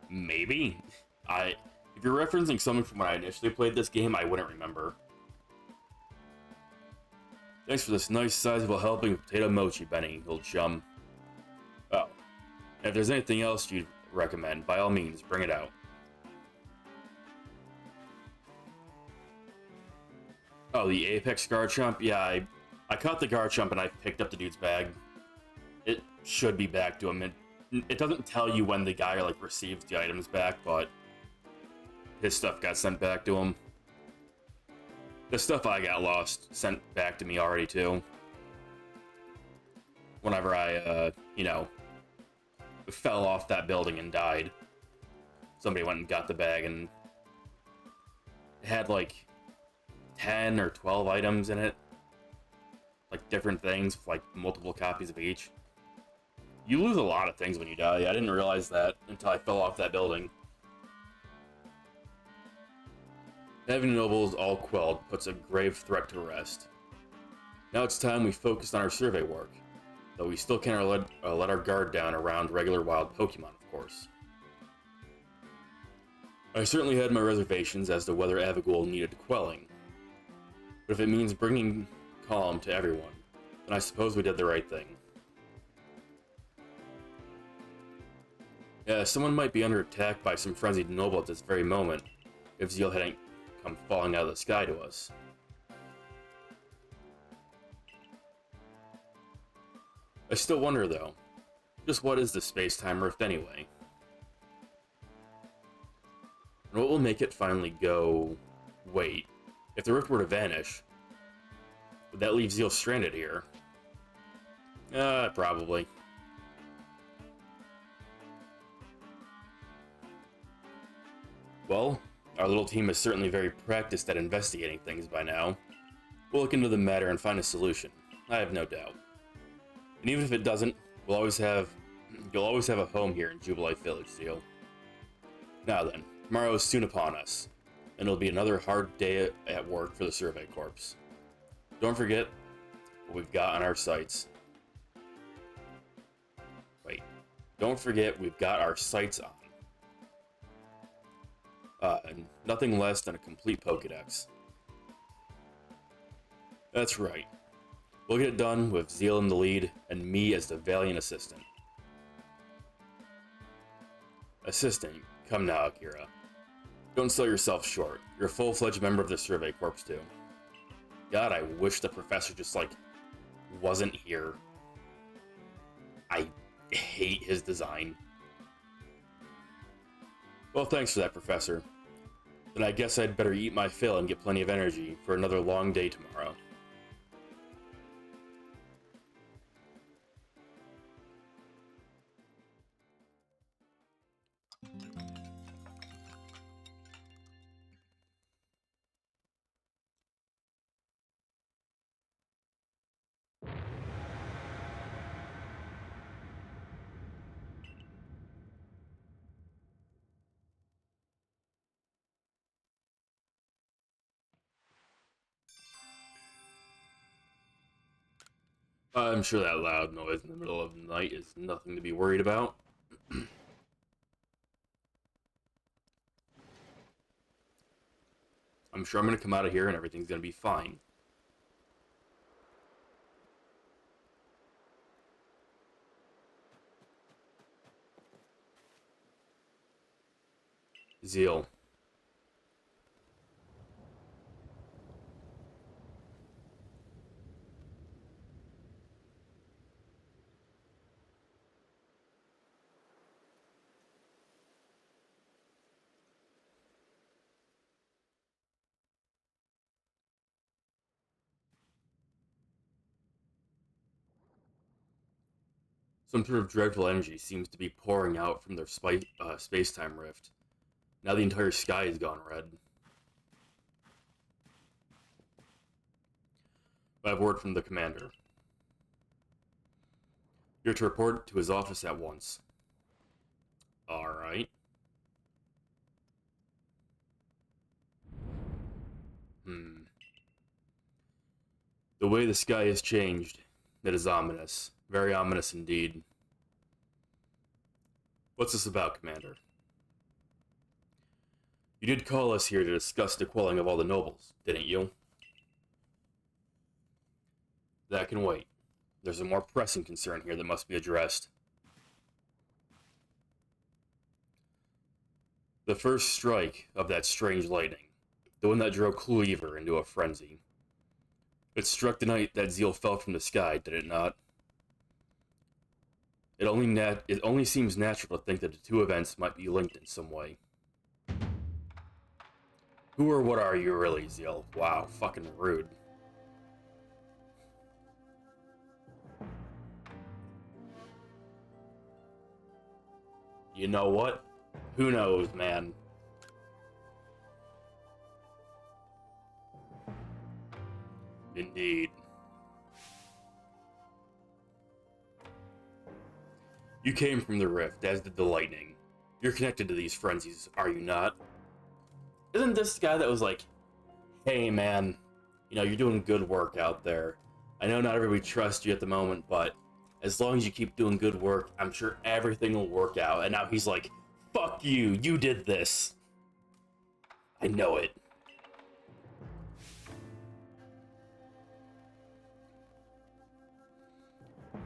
Maybe? If you're referencing something from when I initially played this game, I wouldn't remember. Thanks for this nice sizable helping of potato mochi, Benny, old chum. Oh, and if there's anything else you'd recommend, by all means, bring it out. Oh, the Apex Garchomp? Yeah, I caught the Garchomp and I picked up the dude's bag. It should be back to him. It doesn't tell you when the guy like receives the items back, but his stuff got sent back to him. The stuff I got lost sent back to me already too. Whenever I, fell off that building and died. Somebody went and got the bag and it had like 10 or 12 items in it. Like different things, like multiple copies of each. You lose a lot of things when you die. I didn't realize that until I fell off that building. Having nobles all quelled puts a grave threat to rest. Now it's time we focused on our survey work, though we still can't let our guard down around regular wild Pokemon, of course. I certainly had my reservations as to whether Avigul needed quelling, but if it means bringing calm to everyone, then I suppose we did the right thing. Yeah, someone might be under attack by some frenzied noble at this very moment, if Zeal hadn't come falling out of the sky to us. I still wonder, though, just what is the space-time rift anyway? And what will make it finally go, wait, if the rift were to vanish, would that leave Zeal stranded here? Probably. Well, our little team is certainly very practiced at investigating things by now. We'll look into the matter and find a solution, I have no doubt. And even if it doesn't, you'll always have a home here in Jubilife Village, Zeal. Now then, tomorrow is soon upon us, and it'll be another hard day at work for the Survey Corps. Don't forget what we've got on our sights. Wait, don't forget we've got our sights on. And nothing less than a complete Pokédex. That's right. We'll get it done with Zeal in the lead, and me as the valiant assistant. Assistant, come now, Akira. Don't sell yourself short. You're a full-fledged member of the Survey Corps, too. God, I wish the professor just, like, wasn't here. I hate his design. Well, thanks for that, Professor. Then I guess I'd better eat my fill and get plenty of energy for another long day tomorrow. I'm sure that loud noise in the middle of the night is nothing to be worried about. I'm sure I'm gonna come out of here and everything's gonna be fine. Zeal. Some sort of dreadful energy seems to be pouring out from their space-time rift. Now the entire sky has gone red. I have word from the commander. You're to report to his office at once. Alright. The way the sky has changed, it is ominous. Very ominous indeed. What's this about, Commander? You did call us here to discuss the quelling of all the nobles, didn't you? That can wait. There's a more pressing concern here that must be addressed. The first strike of that strange lightning, the one that drove Cleaver into a frenzy. It struck the night that Zeal fell from the sky, did it not? It only seems natural to think that the two events might be linked in some way. Who or what are you really, Zeal? Wow, fucking rude. You know what? Who knows, man? Indeed. You came from the rift, as did the lightning. You're connected to these frenzies, are you not? Isn't this the guy that was like, hey man, you know, you're doing good work out there. I know not everybody trusts you at the moment, but as long as you keep doing good work, I'm sure everything will work out. And now he's like, fuck you, you did this. I know it.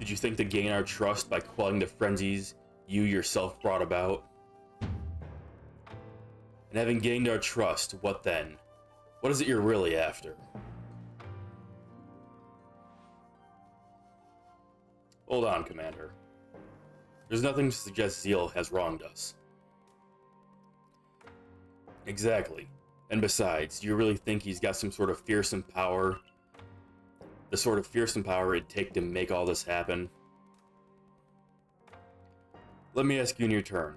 Did you think to gain our trust by quelling the frenzies you yourself brought about? And having gained our trust, what then? What is it you're really after? Hold on, Commander. There's nothing to suggest Zeal has wronged us. Exactly. And besides, do you really think he's got some sort of fearsome power? The sort of fearsome power it'd take to make all this happen? Let me ask you in your turn.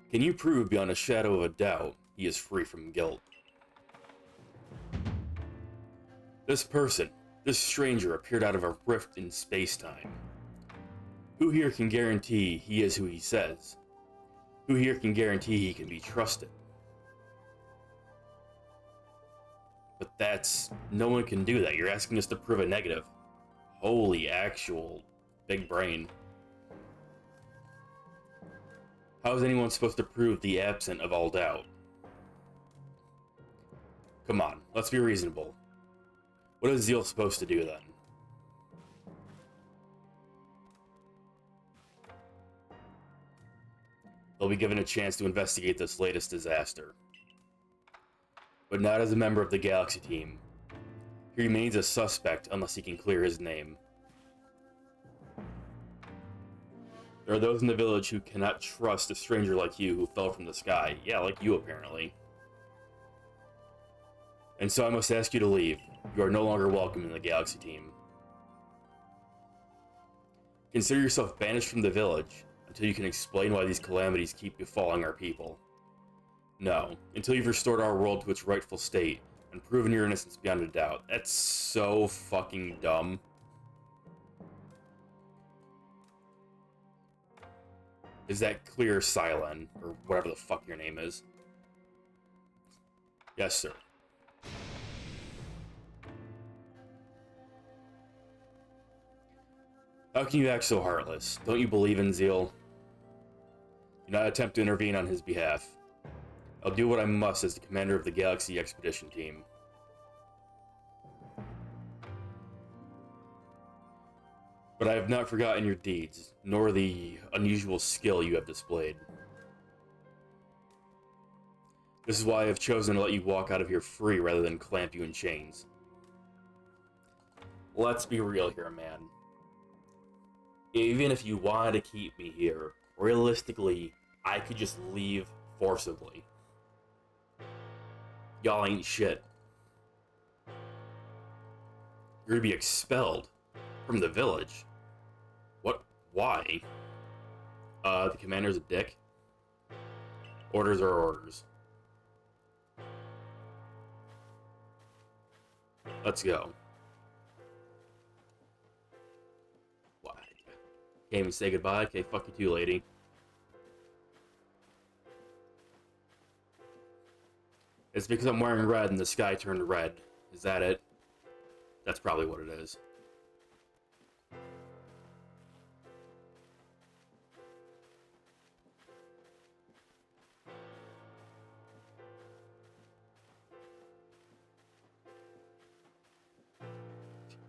Can you prove beyond a shadow of a doubt he is free from guilt? This person, this stranger appeared out of a rift in space-time. Who here can guarantee he is who he says? Who here can guarantee he can be trusted? But no one can do that. You're asking us to prove a negative. Holy actual big brain. How is anyone supposed to prove the absent of all doubt? Come on, let's be reasonable. What is Zeal supposed to do then? They'll be given a chance to investigate this latest disaster. but not as a member of the Galaxy team. He remains a suspect unless he can clear his name. There are those in the village who cannot trust a stranger like you who fell from the sky. Yeah, like you apparently. And so I must ask you to leave. You are no longer welcome in the Galaxy team. Consider yourself banished from the village until you can explain why these calamities keep befalling our people. No, until you've restored our world to its rightful state and proven your innocence beyond a doubt. That's so fucking dumb. Is that clear, Silen? Or whatever the fuck your name is? Yes, sir. How can you act so heartless? Don't you believe in Zeal? Do not attempt to intervene on his behalf. I'll do what I must as the commander of the Galaxy Expedition Team. But I have not forgotten your deeds, nor the unusual skill you have displayed. This is why I have chosen to let you walk out of here free rather than clamp you in chains. Let's be real here, man. Even if you wanted to keep me here, realistically, I could just leave forcibly. Y'all ain't shit. You're gonna be expelled from the village. What? Why? The commander's a dick. Orders are orders. Let's go. What? Can't even say goodbye? Okay, fuck you too, lady. It's because I'm wearing red and the sky turned red. Is that it? That's probably what it is.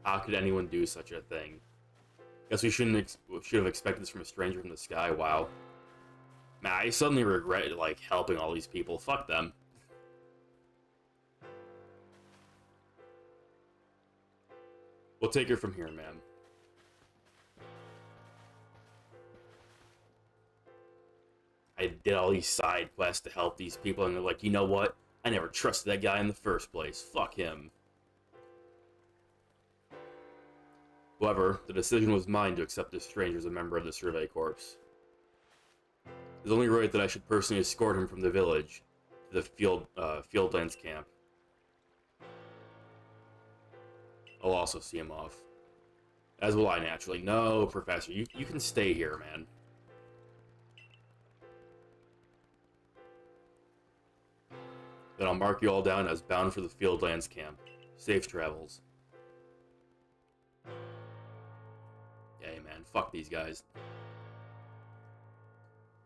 How could anyone do such a thing? Guess we should have expected this from a stranger from the sky. Wow. Man, I suddenly regret like helping all these people. Fuck them. We'll take her from here, man. I did all these side quests to help these people, and they're like, you know what? I never trusted that guy in the first place. Fuck him. However, the decision was mine to accept this stranger as a member of the Survey Corps. It's only right that I should personally escort him from the village to the Fieldlands camp. I'll also see him off. As will I, naturally. No, Professor, you can stay here, man. Then I'll mark you all down as bound for the Fieldlands camp. Safe travels. Yeah, man, fuck these guys.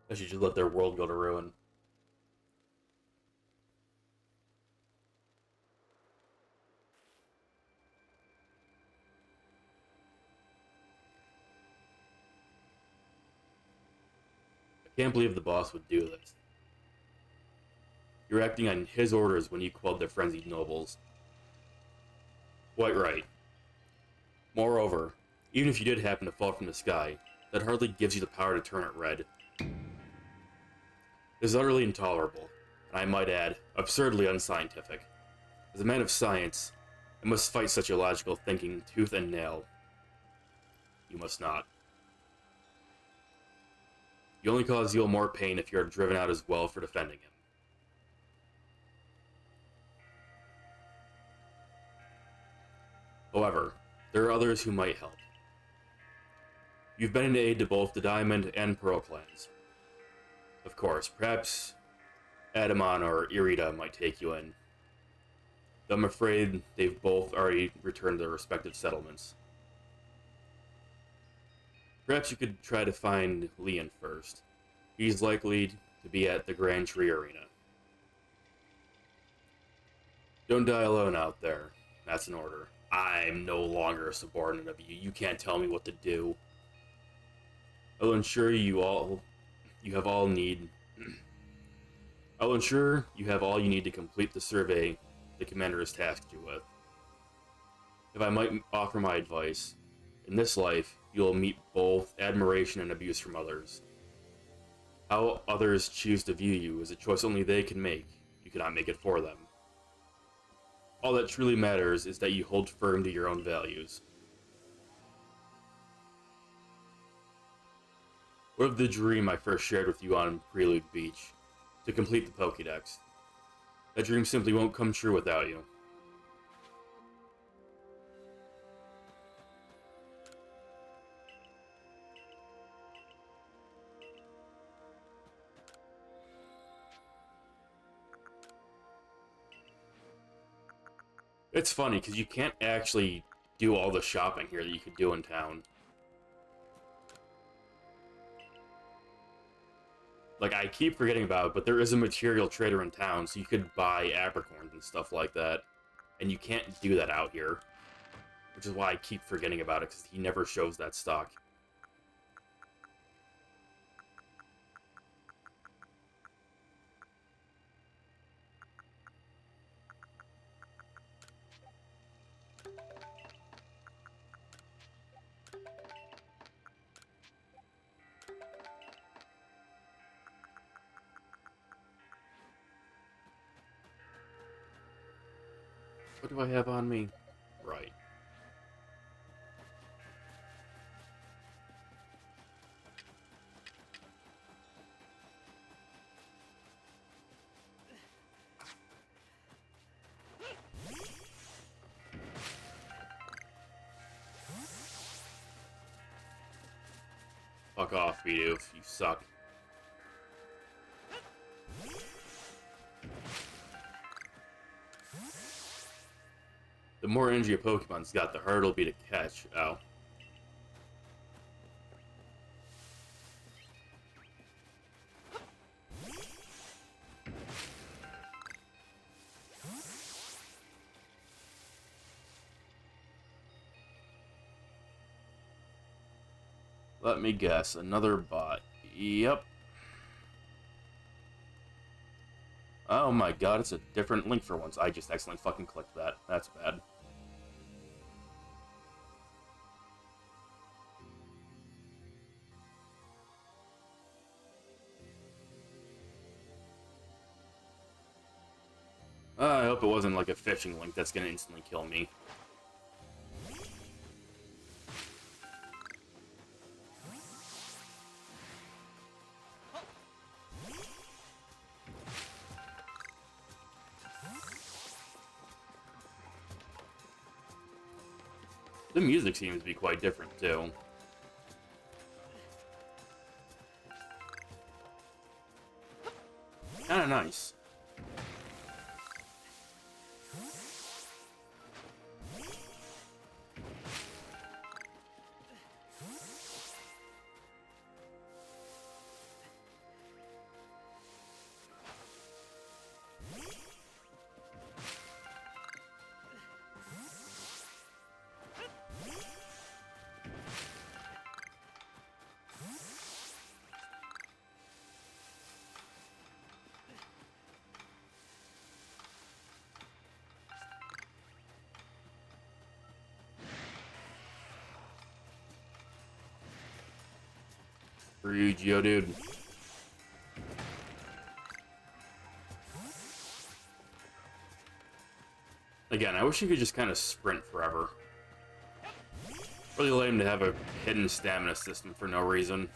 I should just let their world go to ruin. I can't believe the boss would do this. You're acting on his orders when you quelled the frenzied nobles. Quite right. Moreover, even if you did happen to fall from the sky, that hardly gives you the power to turn it red. This is utterly intolerable, and I might add, absurdly unscientific. As a man of science, I must fight such illogical thinking tooth and nail. You must not. You only cause Zeal more pain if you are driven out as well for defending him. However, there are others who might help. You've been an aid to both the Diamond and Pearl clans. Of course, perhaps Adamon or Irida might take you in. Though I'm afraid they've both already returned to their respective settlements. Perhaps you could try to find Leon first. He's likely to be at the Grand Tree Arena. Don't die alone out there. That's an order. I'm no longer a subordinate of you. You can't tell me what to do. I'll ensure you have all you need to complete the survey the commander has tasked you with. If I might offer my advice, in this life, you will meet both admiration and abuse from others. How others choose to view you is a choice only they can make. You cannot make it for them. All that truly matters is that you hold firm to your own values. What of the dream I first shared with you on Prelude Beach? To complete the Pokédex. That dream simply won't come true without you. It's funny, because you can't actually do all the shopping here that you could do in town. Like, I keep forgetting about it, but there is a material trader in town, so you could buy apricorns and stuff like that. And you can't do that out here. Which is why I keep forgetting about it, because he never shows that stock. What do I have on me? Right. Fuck off, Bidoof. You suck. The more energy a Pokemon's got, the harder it'll be to catch. Oh. Let me guess. Another bot. Yep. Oh my god, it's a different link for once. I just accidentally fucking clicked that. That's bad. I hope it wasn't like a phishing link that's gonna instantly kill me. The music seems to be quite different, too. Kinda nice. For you, Geodude. Again, I wish you could just kind of sprint forever. Really lame to have a hidden stamina system for no reason.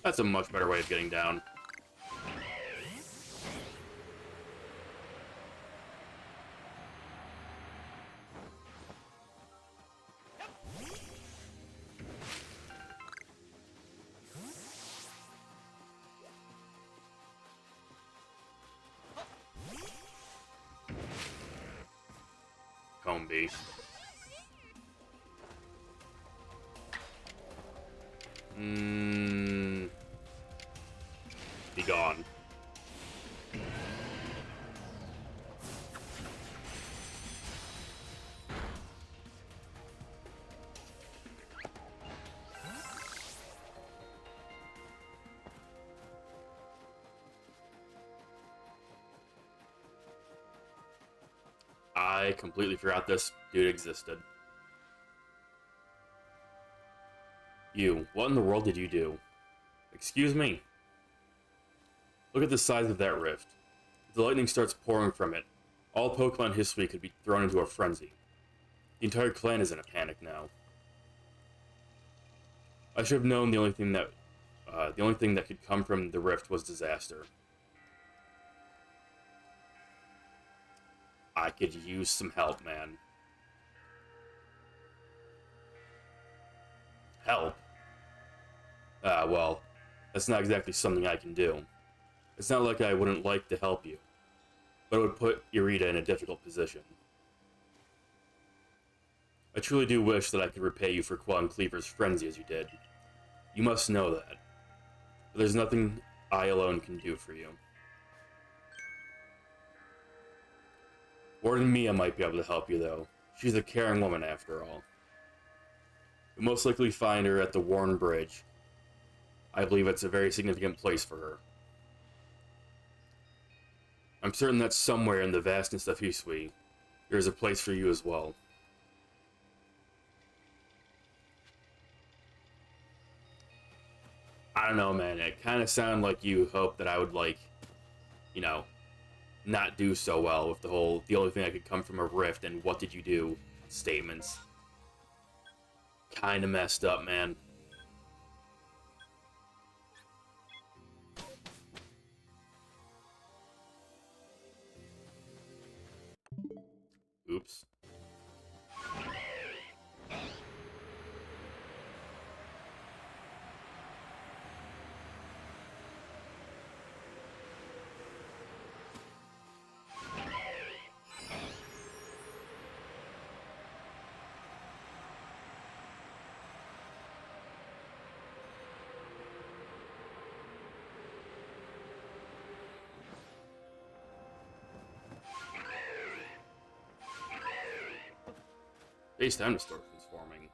That's a much better way of getting down. Combi. Be gone. I completely forgot this dude existed. You, what in the world did you do? Excuse me? Look at the size of that rift. If the lightning starts pouring from it, all Pokemon history could be thrown into a frenzy. The entire clan is in a panic now. I should have known the only thing that could come from the rift was disaster. I could use some help, man. Help? Well, that's not exactly something I can do. It's not like I wouldn't like to help you, but it would put Irida in a difficult position. I truly do wish that I could repay you for quelling Cleaver's frenzy as you did. You must know that. But there's nothing I alone can do for you. Warden Mia might be able to help you, though. She's a caring woman, after all. You'll most likely find her at the Warren Bridge. I believe it's a very significant place for her. I'm certain that somewhere in the vastness of Hisui, there is a place for you as well. I don't know, man. It kind of sounded like you hoped that I would, like, you know, not do so well with the only thing that could come from a rift and what did you do statements. Kind of messed up, man. Oops. Base down to start transforming.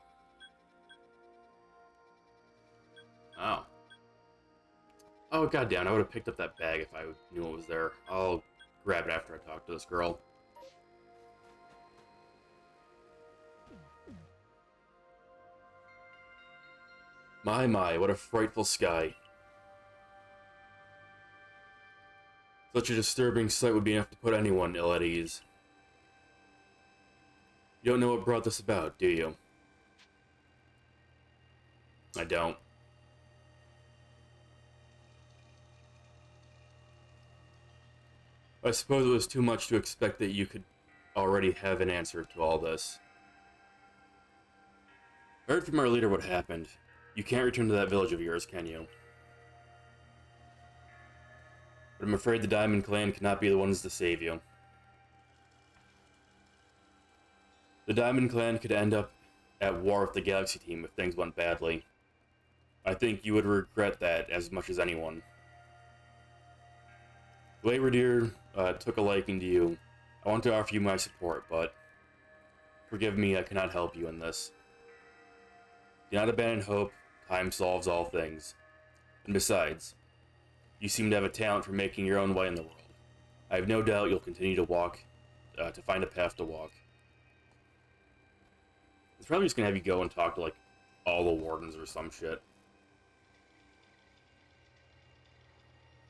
Oh. Oh, goddamn, I would have picked up that bag if I knew it was there. I'll grab it after I talk to this girl. My, what a frightful sky. Such a disturbing sight would be enough to put anyone ill at ease. You don't know what brought this about, do you? I don't. I suppose it was too much to expect that you could already have an answer to all this. I heard from our leader what happened. You can't return to that village of yours, can you? But I'm afraid the Diamond Clan cannot be the ones to save you. The Diamond Clan could end up at war with the Galaxy Team if things went badly. I think you would regret that as much as anyone. The way Radir took a liking to you, I want to offer you my support, but forgive me, I cannot help you in this. Do not abandon hope. Time solves all things. And besides, you seem to have a talent for making your own way in the world. I have no doubt you'll continue to walk, to find a path to walk. It's probably just gonna have you go and talk to, like, all the wardens or some shit.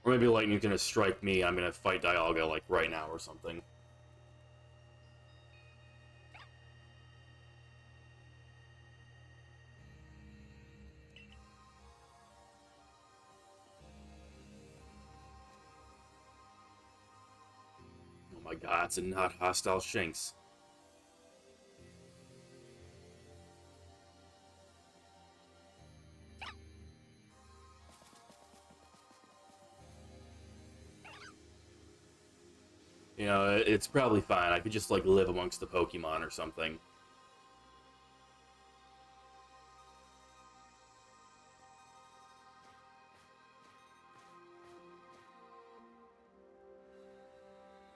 Or maybe lightning's gonna strike me, I'm gonna fight Dialga, like, right now or something. god, it's a not hostile Shinx. You know, it's probably fine. I could just, like, live amongst the Pokemon or something.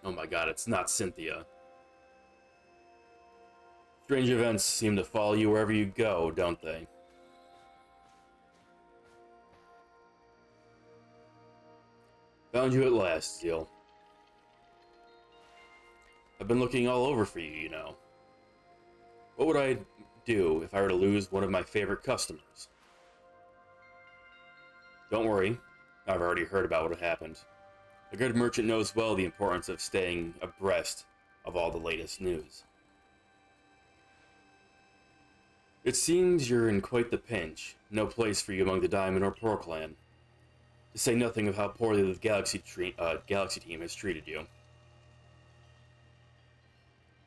Oh my god, it's not Cynthia. Strange events seem to follow you wherever you go, don't they? Found you at last, Zeal. I've been looking all over for you, you know. What would I do if I were to lose one of my favorite customers? Don't worry, I've already heard about what happened. A good merchant knows well the importance of staying abreast of all the latest news. It seems you're in quite the pinch. No place for you among the Diamond or Pearl clan. To say nothing of how poorly the Galaxy team has treated you.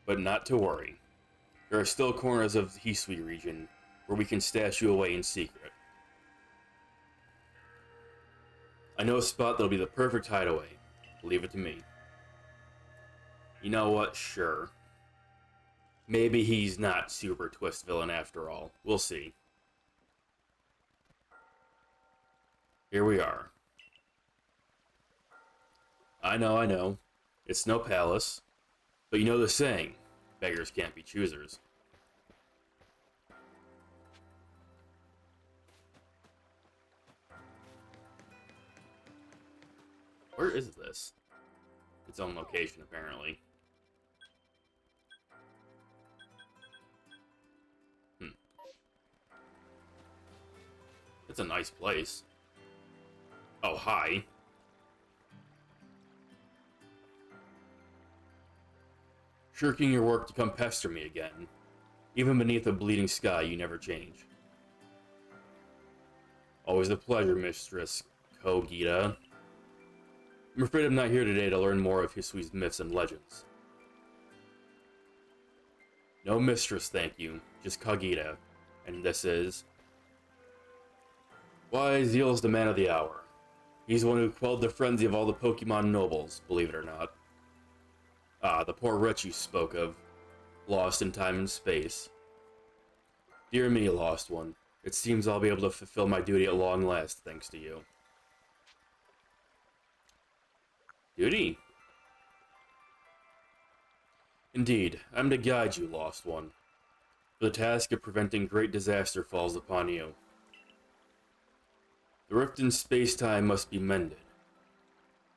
But not to worry. There are still corners of the Hisui region where we can stash you away in secret. I know a spot that'll be the perfect hideaway. Leave it to me. You know what? Sure. Maybe he's not super twist villain after all. We'll see. Here we are. I know. It's no palace. But you know the saying, beggars can't be choosers. Where is this? Its own location, apparently. It's a nice place. Oh, hi. Shirking your work to come pester me again. Even beneath a bleeding sky, you never change. Always a pleasure, Mistress Kogita. I'm afraid I'm not here today to learn more of Hisui's myths and legends. No mistress, thank you. Just Kogita. And this is... Why, Zeal's the man of the hour. He's the one who quelled the frenzy of all the Pokemon nobles, believe it or not. Ah, the poor wretch you spoke of. Lost in time and space. Dear me, lost one. It seems I'll be able to fulfill my duty at long last, thanks to you. Duty? Indeed, I'm to guide you, lost one. The task of preventing great disaster falls upon you. The rift in space-time must be mended,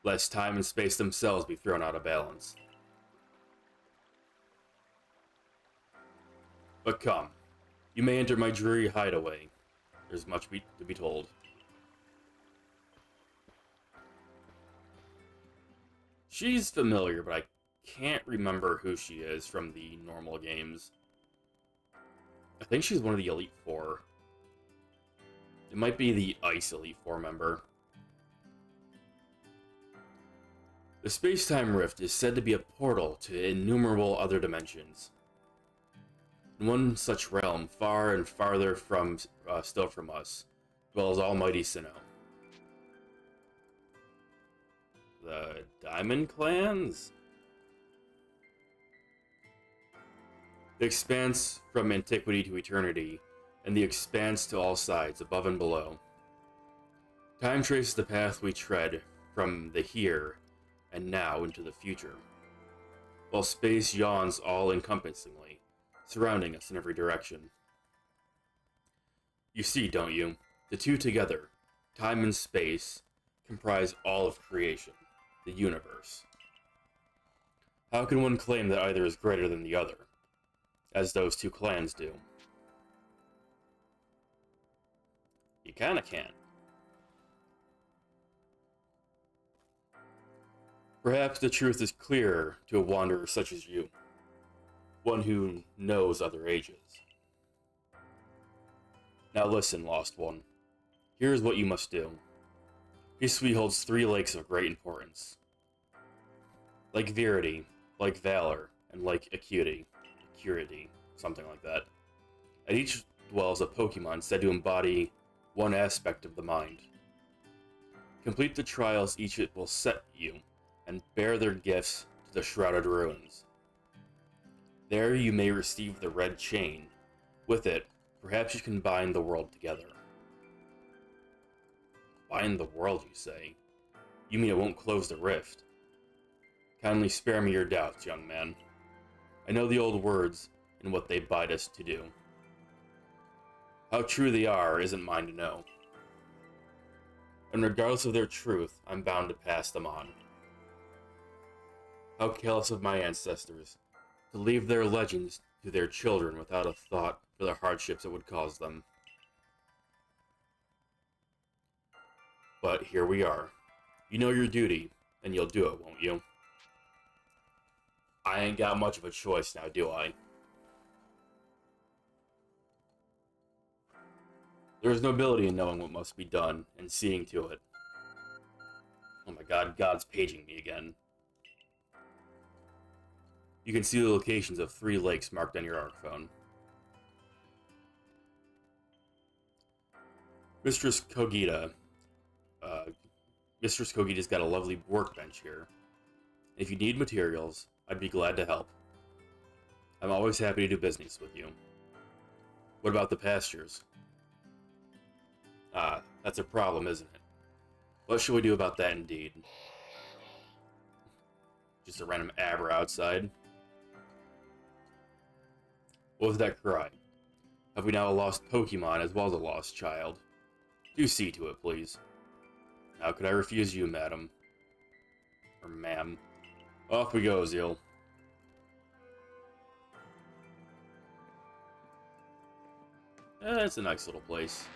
lest time and space themselves be thrown out of balance. But come, you may enter my dreary hideaway. There's much to be told. She's familiar, but I can't remember who she is from the normal games. I think she's one of the Elite Four. It might be the Ice Elite Four member. The space-time rift is said to be a portal to innumerable other dimensions. In one such realm, far and farther still from us, dwells Almighty Sinnoh. The Diamond Clans? The expanse from antiquity to eternity, and the expanse to all sides, above and below. Time traces the path we tread from the here and now into the future, while space yawns all-encompassingly, surrounding us in every direction. You see, don't you? The two together, time and space, comprise all of creation, the universe. How can one claim that either is greater than the other, as those two clans do? You kinda can't. Perhaps the truth is clearer to a wanderer such as you, one who knows other ages. Now listen, Lost One. Here's what you must do. Hisui holds 3 lakes of great importance. Lake Virity, like valor, and like acuity, something like that. At each dwells a Pokemon said to embody one aspect of the mind. Complete the trials each it will set you, and bear their gifts to the Shrouded Ruins. There you may receive the red chain. With it, perhaps you can bind the world together. Bind the world, you say? You mean it won't close the rift? Kindly spare me your doubts, young man. I know the old words and what they bid us to do. How true they are isn't mine to know. And regardless of their truth, I'm bound to pass them on. How careless of my ancestors, to leave their legends to their children without a thought for the hardships it would cause them. But here we are. You know your duty, and you'll do it, won't you? I ain't got much of a choice now, do I? There is nobility in knowing what must be done, and seeing to it. Oh my god, God's paging me again. You can see the locations of 3 lakes marked on your ARC phone. Mistress Kogita. Mistress Kogita's got a lovely workbench here. If you need materials, I'd be glad to help. I'm always happy to do business with you. What about the pastures? Ah, that's a problem, isn't it? What shall we do about that indeed? Just a random Abra outside. What was that cry? Have we now a lost Pokemon as well as a lost child? Do see to it, please. How could I refuse you, madam? Or ma'am. Off we go, Zeal. It's a nice little place.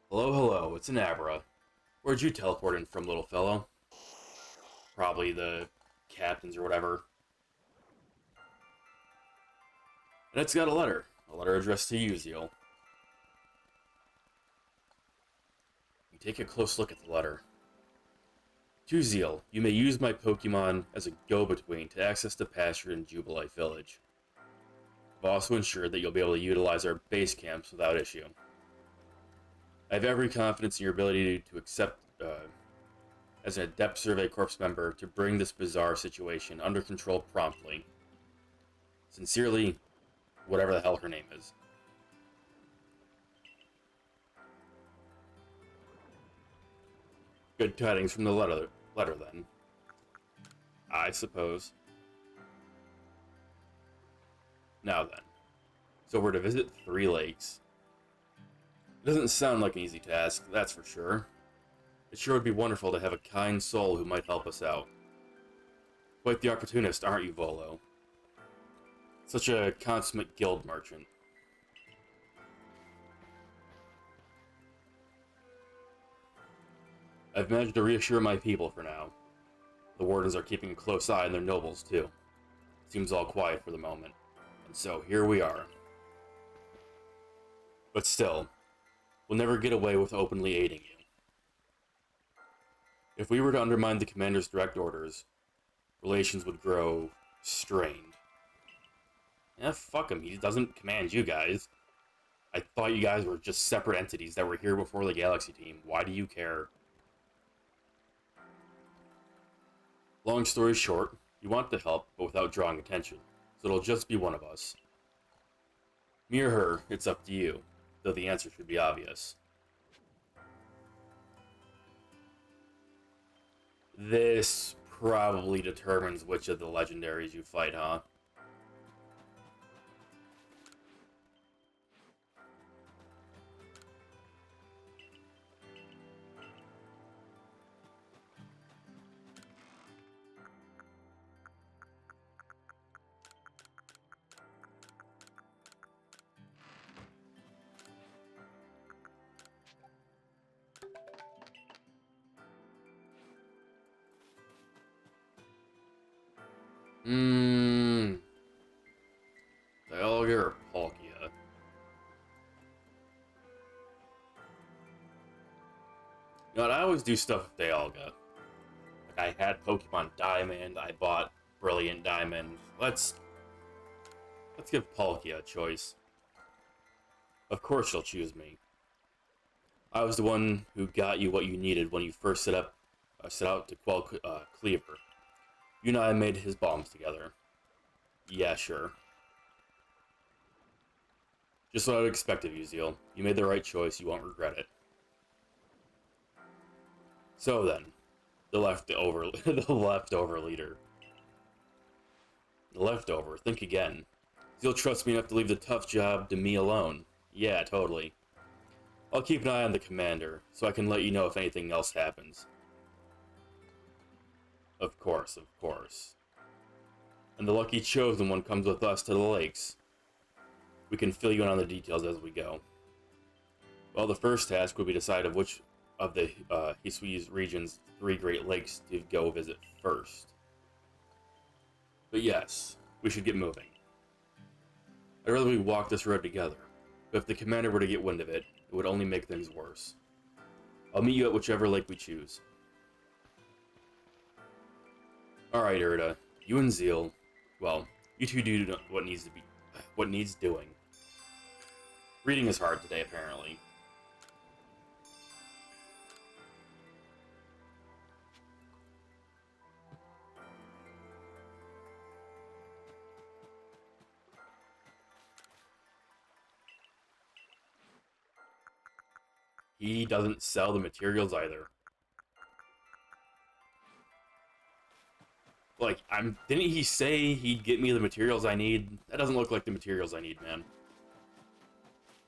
Hello, hello, it's an Abra. Where'd you teleport in from, little fellow? Probably the captains or whatever. And it's got a letter addressed to you, Zeal. You take a close look at the letter. To Zeal, you may use my Pokemon as a go-between to access the pasture in Jubilife Village. I've also ensured that you'll be able to utilize our base camps without issue. I have every confidence in your ability to accept, as an Adept Survey Corps member, to bring this bizarre situation under control promptly. Sincerely, whatever the hell her name is. Good tidings from the letter then. I suppose. Now then. So we're to visit 3 lakes. It doesn't sound like an easy task, that's for sure. It sure would be wonderful to have a kind soul who might help us out. Quite the opportunist, aren't you, Volo? Such a consummate guild merchant. I've managed to reassure my people for now. The wardens are keeping a close eye on their nobles, too. Seems all quiet for the moment. And so, here we are. But still, we'll never get away with openly aiding you. If we were to undermine the commander's direct orders, relations would grow strained. Yeah, fuck him, he doesn't command you guys. I thought you guys were just separate entities that were here before the Galaxy team. Why do you care? Long story short, you want to help, but without drawing attention, so it'll just be one of us. Me or her, it's up to you, though the answer should be obvious. This probably determines which of the legendaries you fight, huh? Dialga or Palkia? always do stuff with Dialga. Like, I had Pokemon Diamond, I bought Brilliant Diamond. Let's give Palkia a choice. Of course she'll choose me. I was the one who got you what you needed when you first set out to quell Cleaver. You and I made his bombs together. Yeah, sure. Just what I would expect of you, Zeal. You made the right choice, you won't regret it. So then, the leftover leader. The leftover, think again. Zeal trusts me enough to leave the tough job to me alone. Yeah, totally. I'll keep an eye on the commander, so I can let you know if anything else happens. Of course, of course. And the lucky chosen one comes with us to the lakes. We can fill you in on the details as we go. Well, the first task will be to decide of which of the Hisui region's 3 Great Lakes to go visit first. But yes, we should get moving. I'd rather we walk this road together, but if the commander were to get wind of it, it would only make things worse. I'll meet you at whichever lake we choose. Alright, Erda, you and Zeal, well, you two do what needs doing. Reading is hard today, apparently. He doesn't sell the materials either. Like, didn't he say he'd get me the materials I need? That doesn't look like the materials I need, man.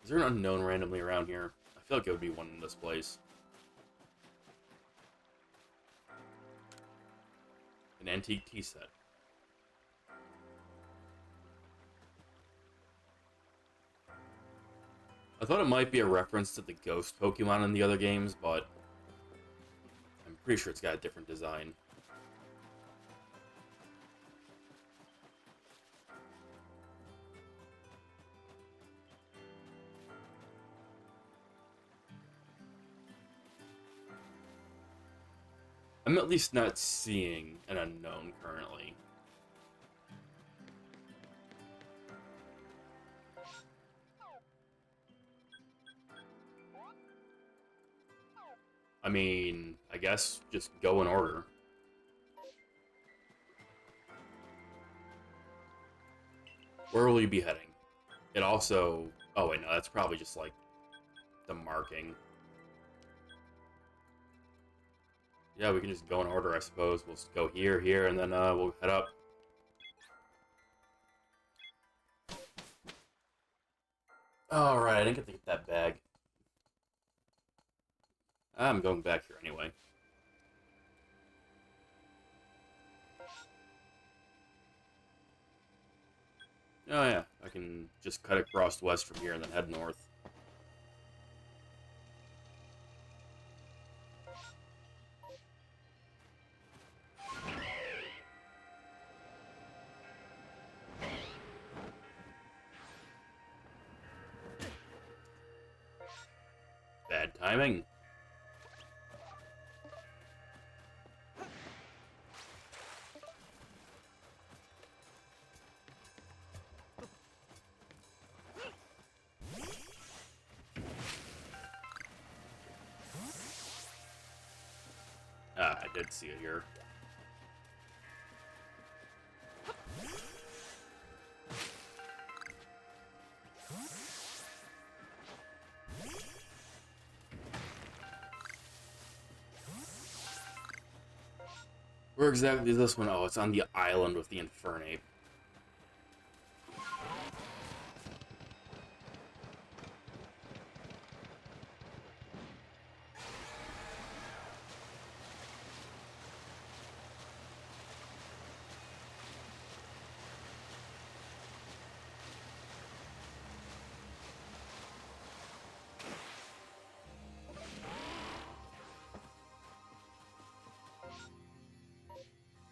Is there an unknown randomly around here? I feel like it would be one in this place. An antique tea set. I thought it might be a reference to the ghost Pokemon in the other games, but I'm pretty sure it's got a different design. I'm at least not seeing an unknown currently. I mean, I guess just go in order. Where will you be heading? It also... Oh wait, no, that's probably just like the marking. Yeah, we can just go in order, I suppose. We'll just go here, here, and then we'll head up. Alright, I didn't get to get that bag. I'm going back here anyway. Oh yeah, I can just cut across west from here and then head north. Bad timing. Ah, I did see it here. Where exactly is this one? Oh, it's on the island with the Infernape.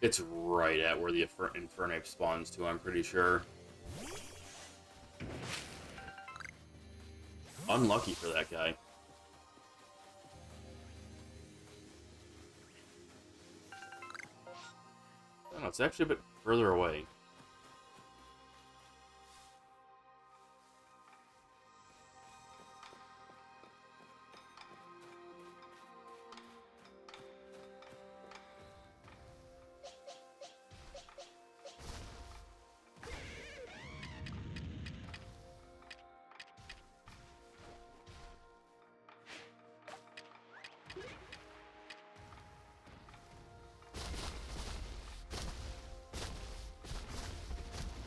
It's right at where the Infernape spawns to, I'm pretty sure. Unlucky for that guy. it's actually a bit further away.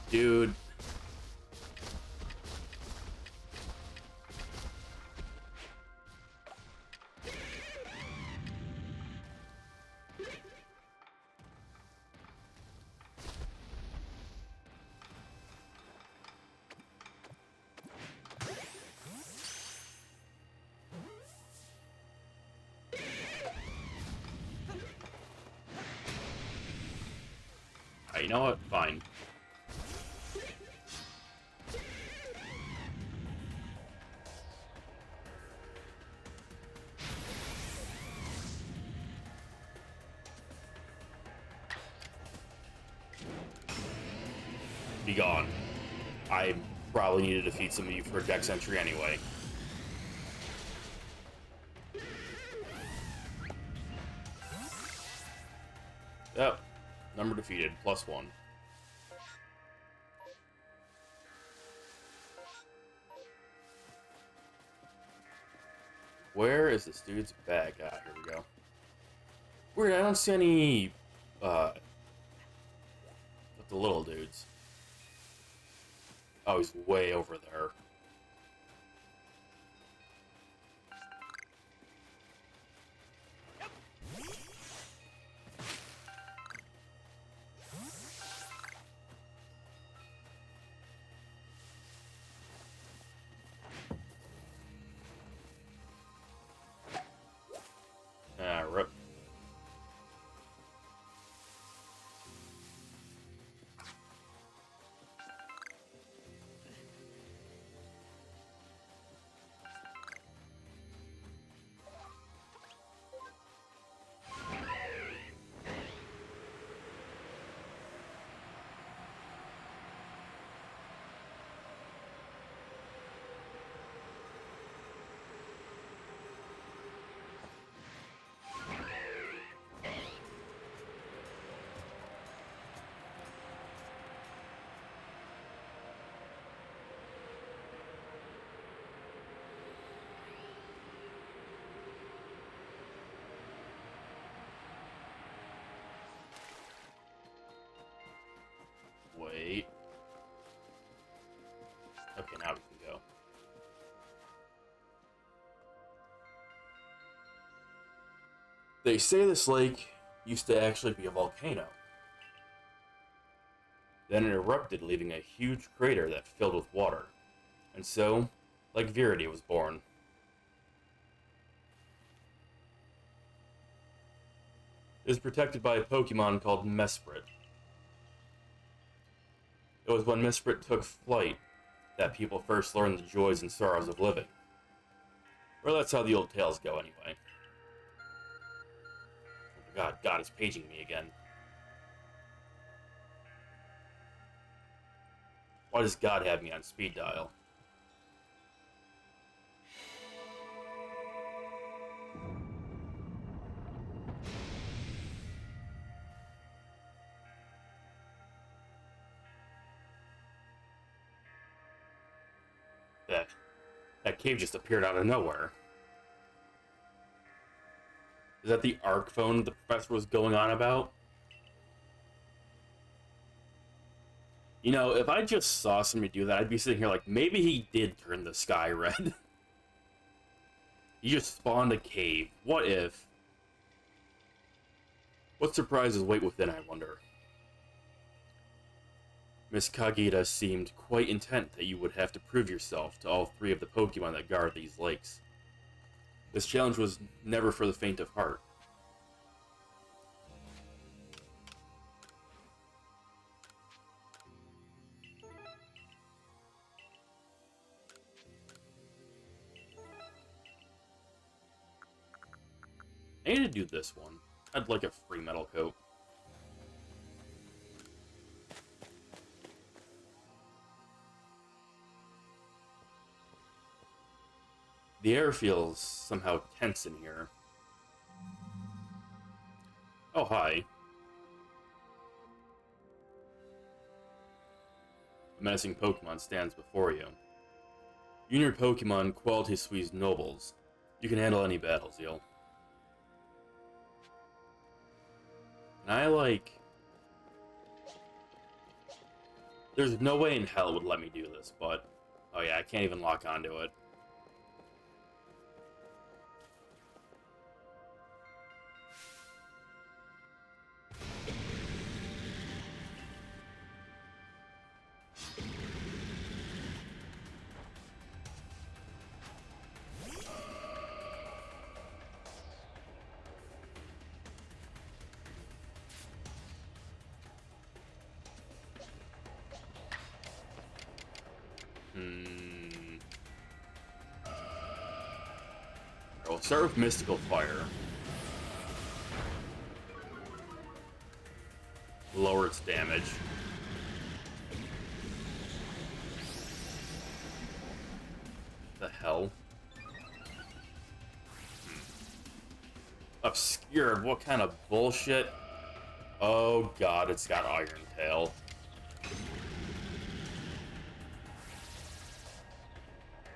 Dude. Alright, you know what? Fine. Be gone. I probably need to defeat some of you for a dex entry anyway. Yep. Number defeated. +1. Where is this dude's bag? Ah, here we go. Weird, I don't see any, with the little dudes. Oh, he's way over there. Ah, rip. Wait. Okay, now we can go. They say this lake used to actually be a volcano. Then it erupted, leaving a huge crater that filled with water. And so, Lake Viridi was born. It is protected by a Pokémon called Mesprit. It was when Mesprit took flight that people first learned the joys and sorrows of living. Well, that's how the old tales go, anyway. Oh my god, God is paging me again. Why does God have me on speed dial? That cave just appeared out of nowhere. Is that the arc phone the professor was going on about? You know, if I just saw somebody do that, I'd be sitting here like, maybe he did turn the sky red. He just spawned a cave. What if? What surprises wait within, I wonder? Miss Kagita seemed quite intent that you would have to prove yourself to all 3 of the Pokemon that guard these lakes. This challenge was never for the faint of heart. I need to do this one. I'd like a free metal coat. The air feels somehow tense in here. Oh, hi. A menacing Pokemon stands before you. You and your Pokemon quelled Hisui's nobles. You can handle any battle, Zeal. And I, like... There's no way in hell it would let me do this, but... Oh yeah, I can't even lock onto it. We'll start with Mystical Fire. Lower its damage. The hell? Obscured? What kind of bullshit? Oh god, it's got Iron Tail.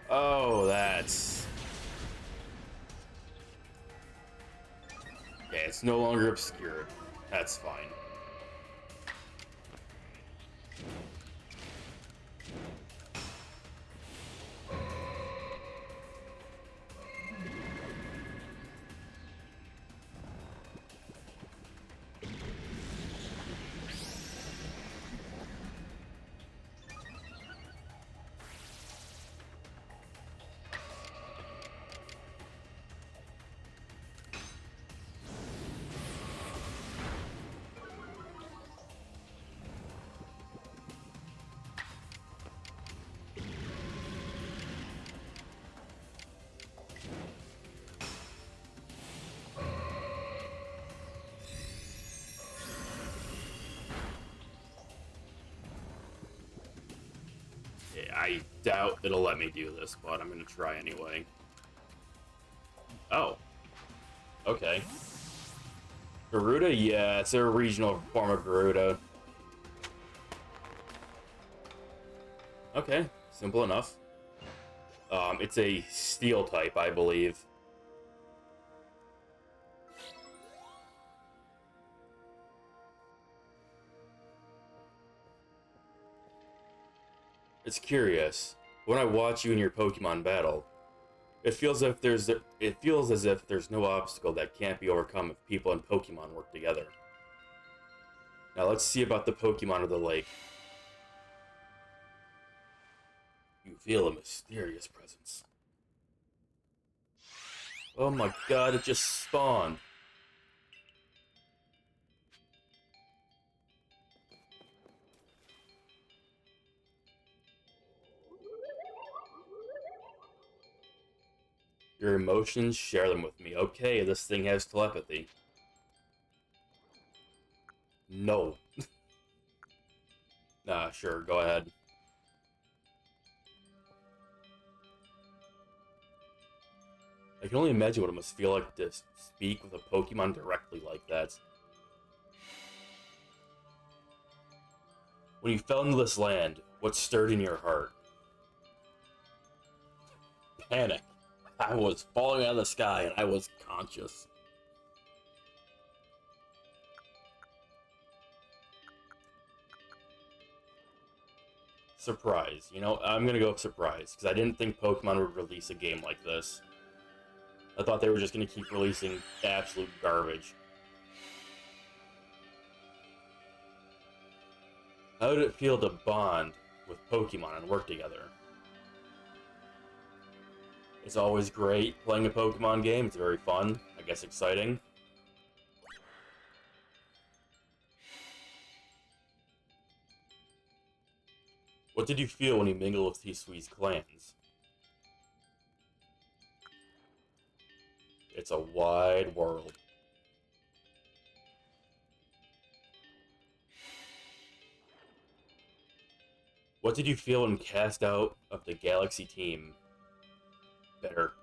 Oh, that's... Yeah, it's no longer obscured. That's fine. I doubt it'll let me do this, but I'm gonna try anyway. Oh. Okay. Garuda? Yeah, it's a regional form of Garuda. Okay, simple enough. It's a steel type, I believe. It's curious. When I watch you and your Pokemon battle, it feels as if there's no obstacle that can't be overcome if people and Pokemon work together. Now let's see about the Pokemon of the lake. You feel a mysterious presence. Oh my god, it just spawned. Your emotions, share them with me. Okay, this thing has telepathy. No. Nah, sure, go ahead. I can only imagine what it must feel like to speak with a Pokemon directly like that. When you fell into this land, what stirred in your heart? Panic. I was falling out of the sky and I was conscious. Surprise. You know, I'm gonna go surprise, because I didn't think Pokemon would release a game like this. I thought they were just gonna keep releasing absolute garbage. How did it feel to bond with Pokemon and work together? It's always great playing a Pokemon game. It's very fun. I guess exciting. What did you feel when you mingled with Hisui's clans? It's a wide world. What did you feel when cast out of the Galaxy team? Better.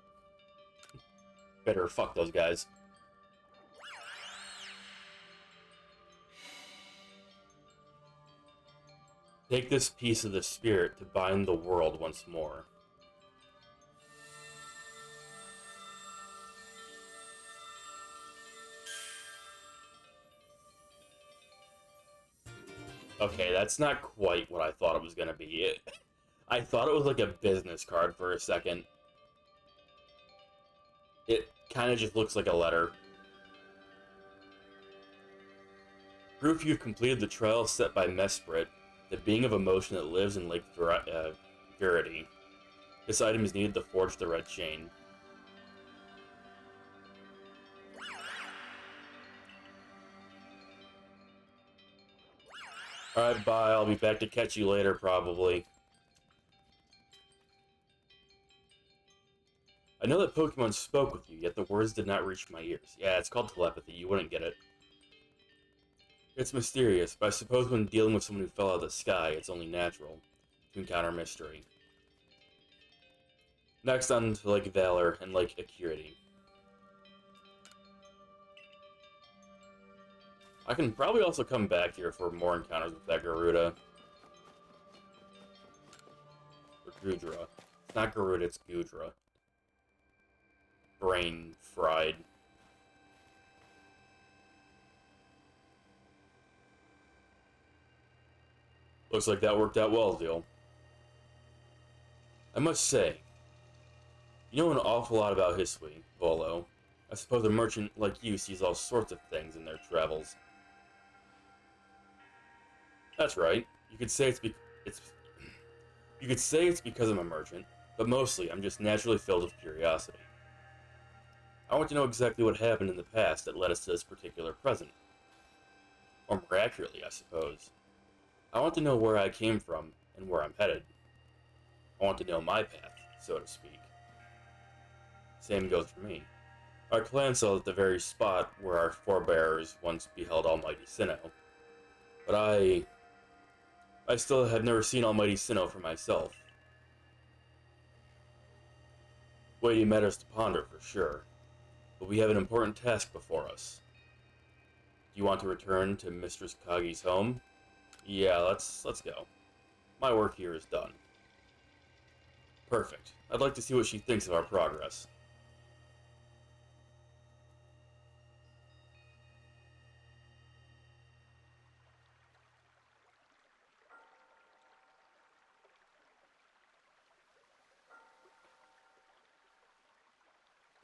better fuck those guys. Take this piece of the spirit to bind the world once more. Okay, that's not quite what I thought it was gonna be. I thought it was like a business card for a second. It kind of just looks like a letter. Proof you've completed the trial set by Mesprit, the being of emotion that lives in Lake Verity. This item is needed to forge the red chain. Alright, bye. I'll be back to catch you later, probably. I know that Pokemon spoke with you, yet the words did not reach my ears. Yeah, it's called telepathy. You wouldn't get it. It's mysterious, but I suppose when dealing with someone who fell out of the sky, it's only natural to encounter mystery. Next on to Lake Valor and Lake Acuity. I can probably also come back here for more encounters with that Garuda. Or Gudra. It's not Garuda, it's Gudra. Brain fried. Looks like that worked out well, Deal. I must say, you know an awful lot about Hisui, Volo. I suppose a merchant like you sees all sorts of things in their travels. That's right. You could say it's because I'm a merchant, but mostly I'm just naturally filled with curiosity. I want to know exactly what happened in the past that led us to this particular present. Or more accurately, I suppose. I want to know where I came from and where I'm headed. I want to know my path, so to speak. Same goes for me. Our clan fell at the very spot where our forebears once beheld Almighty Sinnoh. But I still have never seen Almighty Sinnoh for myself. Weighty matters to ponder, for sure. But we have an important task before us. Do you want to return to Mistress Kagi's home? Yeah, let's go. My work here is done. Perfect. I'd like to see what she thinks of our progress.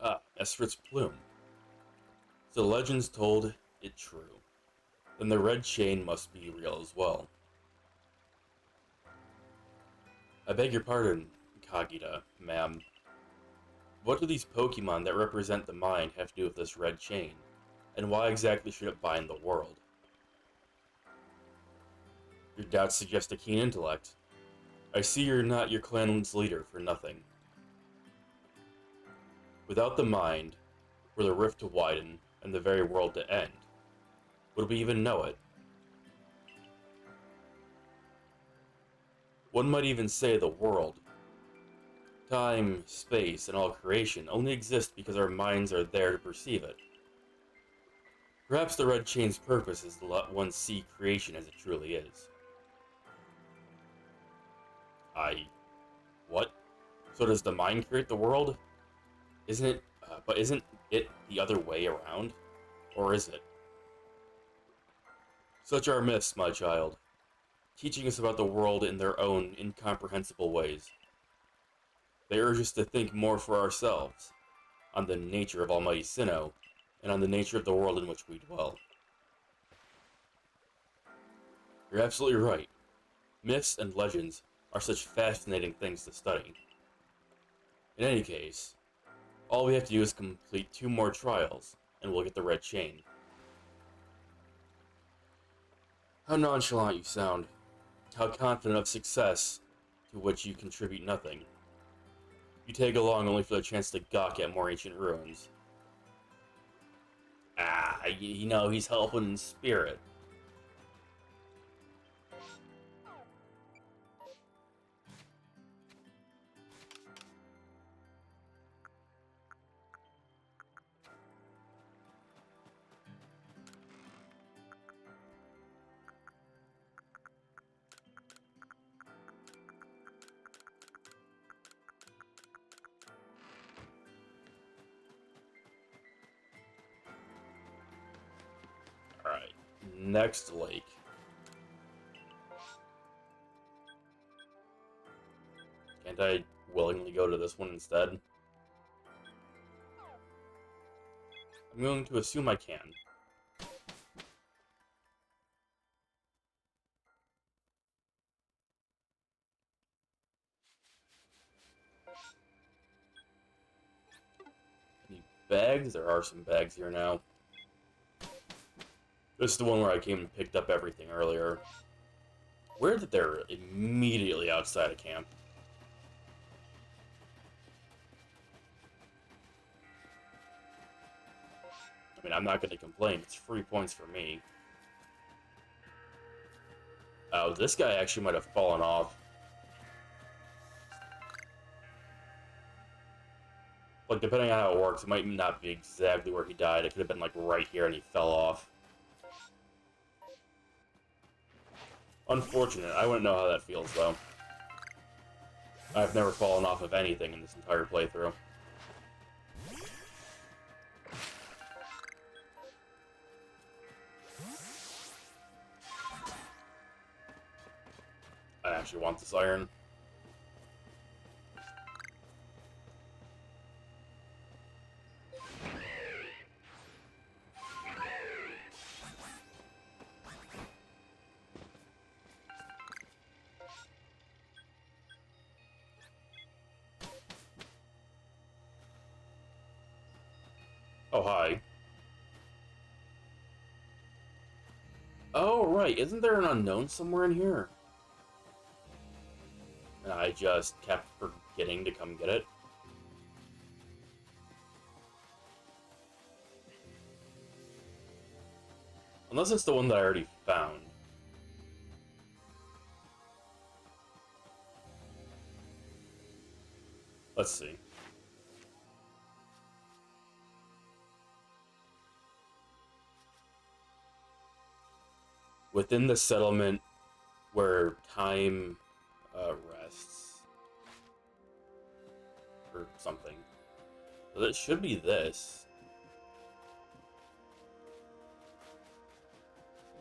Ah, Esprit's plume. So the legends told it true. Then the red chain must be real as well. I beg your pardon, Kagita, ma'am. What do these Pokemon that represent the mind have to do with this red chain? And why exactly should it bind the world? Your doubts suggest a keen intellect. I see you're not your clan's leader for nothing. Without the mind, were the rift to widen and the very world to end, would we even know it? One might even say the world, time, space, and all creation only exist because our minds are there to perceive it. Perhaps the red chain's purpose is to let one see creation as it truly is. What? So does the mind create the world? But isn't it the other way around? Or is it? Such are myths, my child, teaching us about the world in their own incomprehensible ways. They urge us to think more for ourselves, on the nature of Almighty Sinnoh, and on the nature of the world in which we dwell. You're absolutely right. Myths and legends are such fascinating things to study. In any case, all we have to do is complete 2 more trials, and we'll get the red chain. How nonchalant you sound. How confident of success, to which you contribute nothing. You tag along only for the chance to gawk at more ancient ruins. You know, he's helping in spirit. next lake. Can't I willingly go to this one instead? I'm going to assume I can. Any bags? There are some bags here now. This is the one where I came and picked up everything earlier. Weird that they're immediately outside of camp. I mean, I'm not going to complain. It's free points for me. Oh, this guy actually might have fallen off. Like, depending on how it works, it might not be exactly where he died. It could have been, like, right here and he fell off. Unfortunate. I wouldn't know how that feels, though. I've never fallen off of anything in this entire playthrough. I actually want this iron. Oh, hi. Oh, right. Isn't there an unknown somewhere in here? And I just kept forgetting to come get it. Unless it's the one that I already found. Let's see. Within the settlement where time rests. Or something. So that should be this.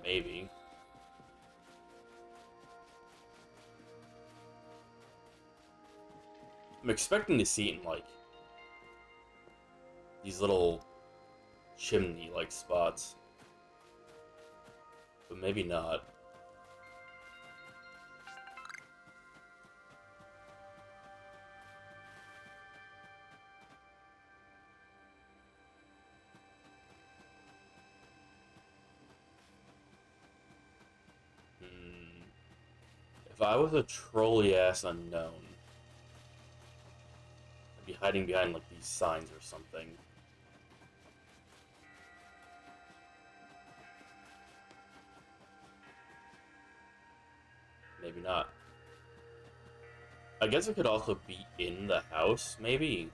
Maybe. I'm expecting to see it in, like, these little chimney-like spots. But maybe not. If I was a trolly-ass unknown, I'd be hiding behind, like, these signs or something. Maybe not. I guess it could also be in the house, maybe?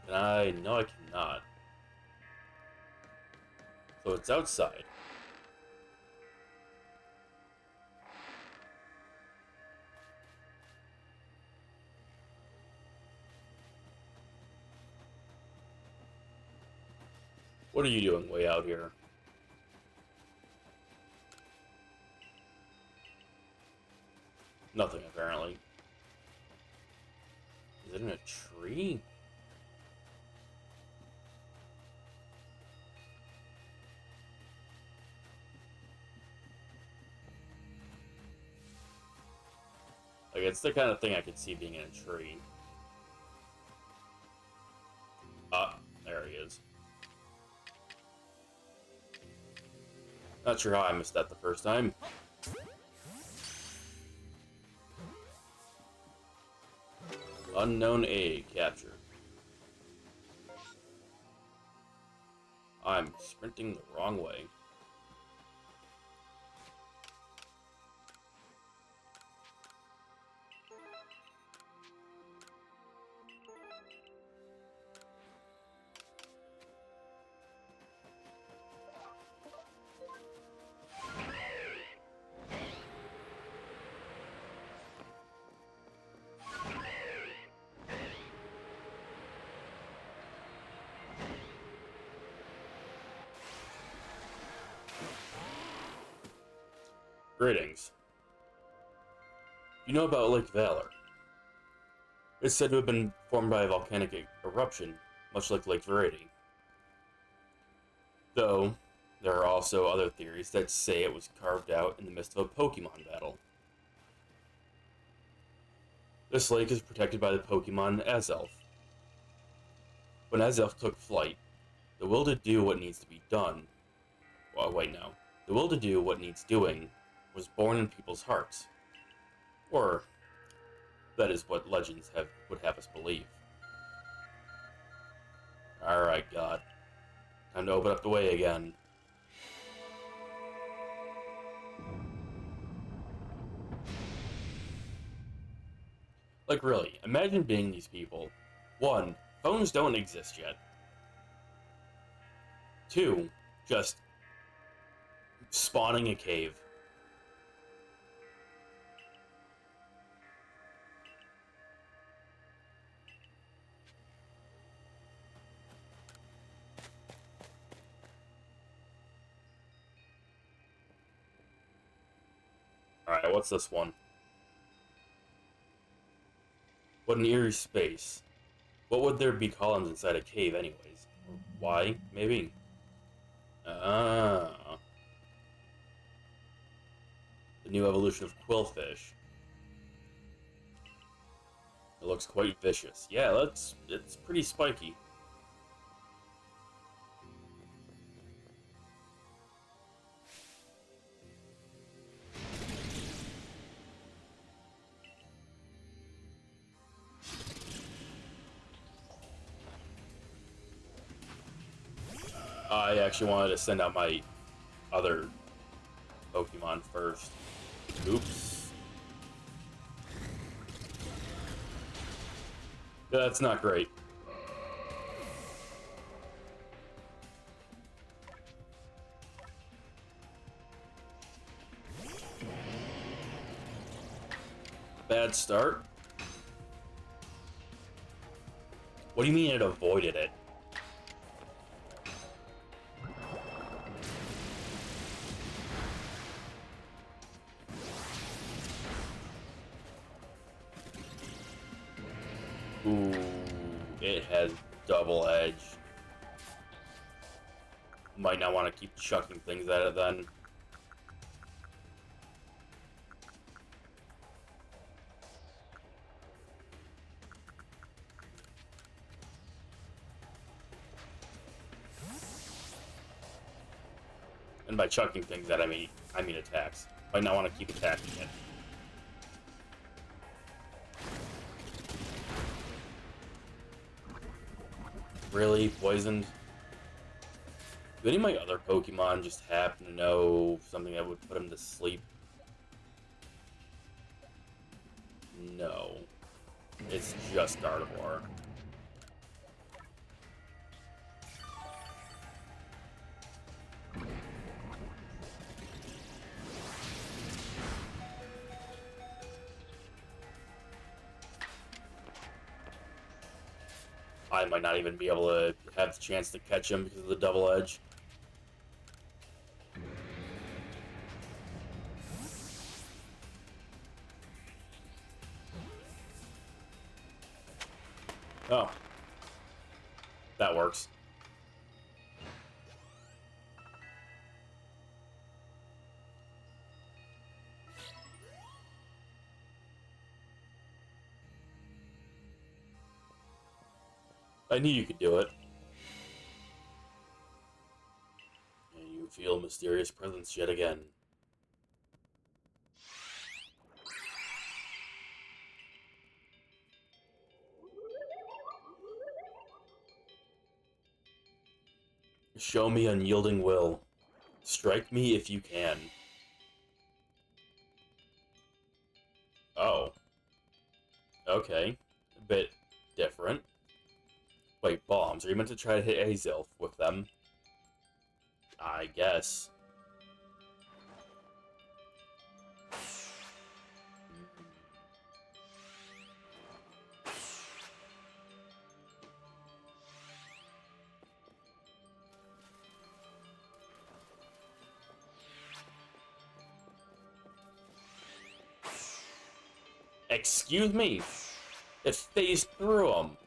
Can I? No, I cannot. So it's outside. What are you doing way out here? Nothing, apparently. Is it in a tree? Like, it's the kind of thing I could see being in a tree. Ah, there he is. Not sure how I missed that the first time. Unknown egg captured. I'm sprinting the wrong way. Greetings. You know about Lake Valor? It's said to have been formed by a volcanic eruption, much like Lake Verity. Though, there are also other theories that say it was carved out in the midst of a Pokémon battle. This lake is protected by the Pokémon Azelf. When Azelf took flight, the will to do what needs to be done... Well, wait, no. The will to do what needs doing was born in people's hearts. Or, that is what legends would have us believe. Alright, God. Time to open up the way again. Like, really, imagine being these people. 1, phones don't exist yet. 2, just spawning a cave. Alright, what's this one? What an eerie space. What would there be columns inside a cave anyways? Why? Maybe. Ah. The new evolution of Quillfish. It looks quite vicious. Yeah, it's pretty spiky. I actually wanted to send out my other Pokemon first. Oops. That's not great. Bad start. What do you mean it avoided it? Ooh, it has double edge. Might not want to keep chucking things at it then. And by chucking things at it, I mean attacks. Might not want to keep attacking it. Really? Poisoned? Do any of my other Pokemon just happen to know something that would put them to sleep? No. It's just Gardevoir. I might not even be able to have the chance to catch him because of the double edge. Oh. That works. I knew you could do it. And you feel mysterious presence yet again. Show me unyielding will. Strike me if you can. Oh. Okay. A bit different. Wait, bombs. Are you meant to try to hit Azelf with them? I guess. Excuse me? It phased through him.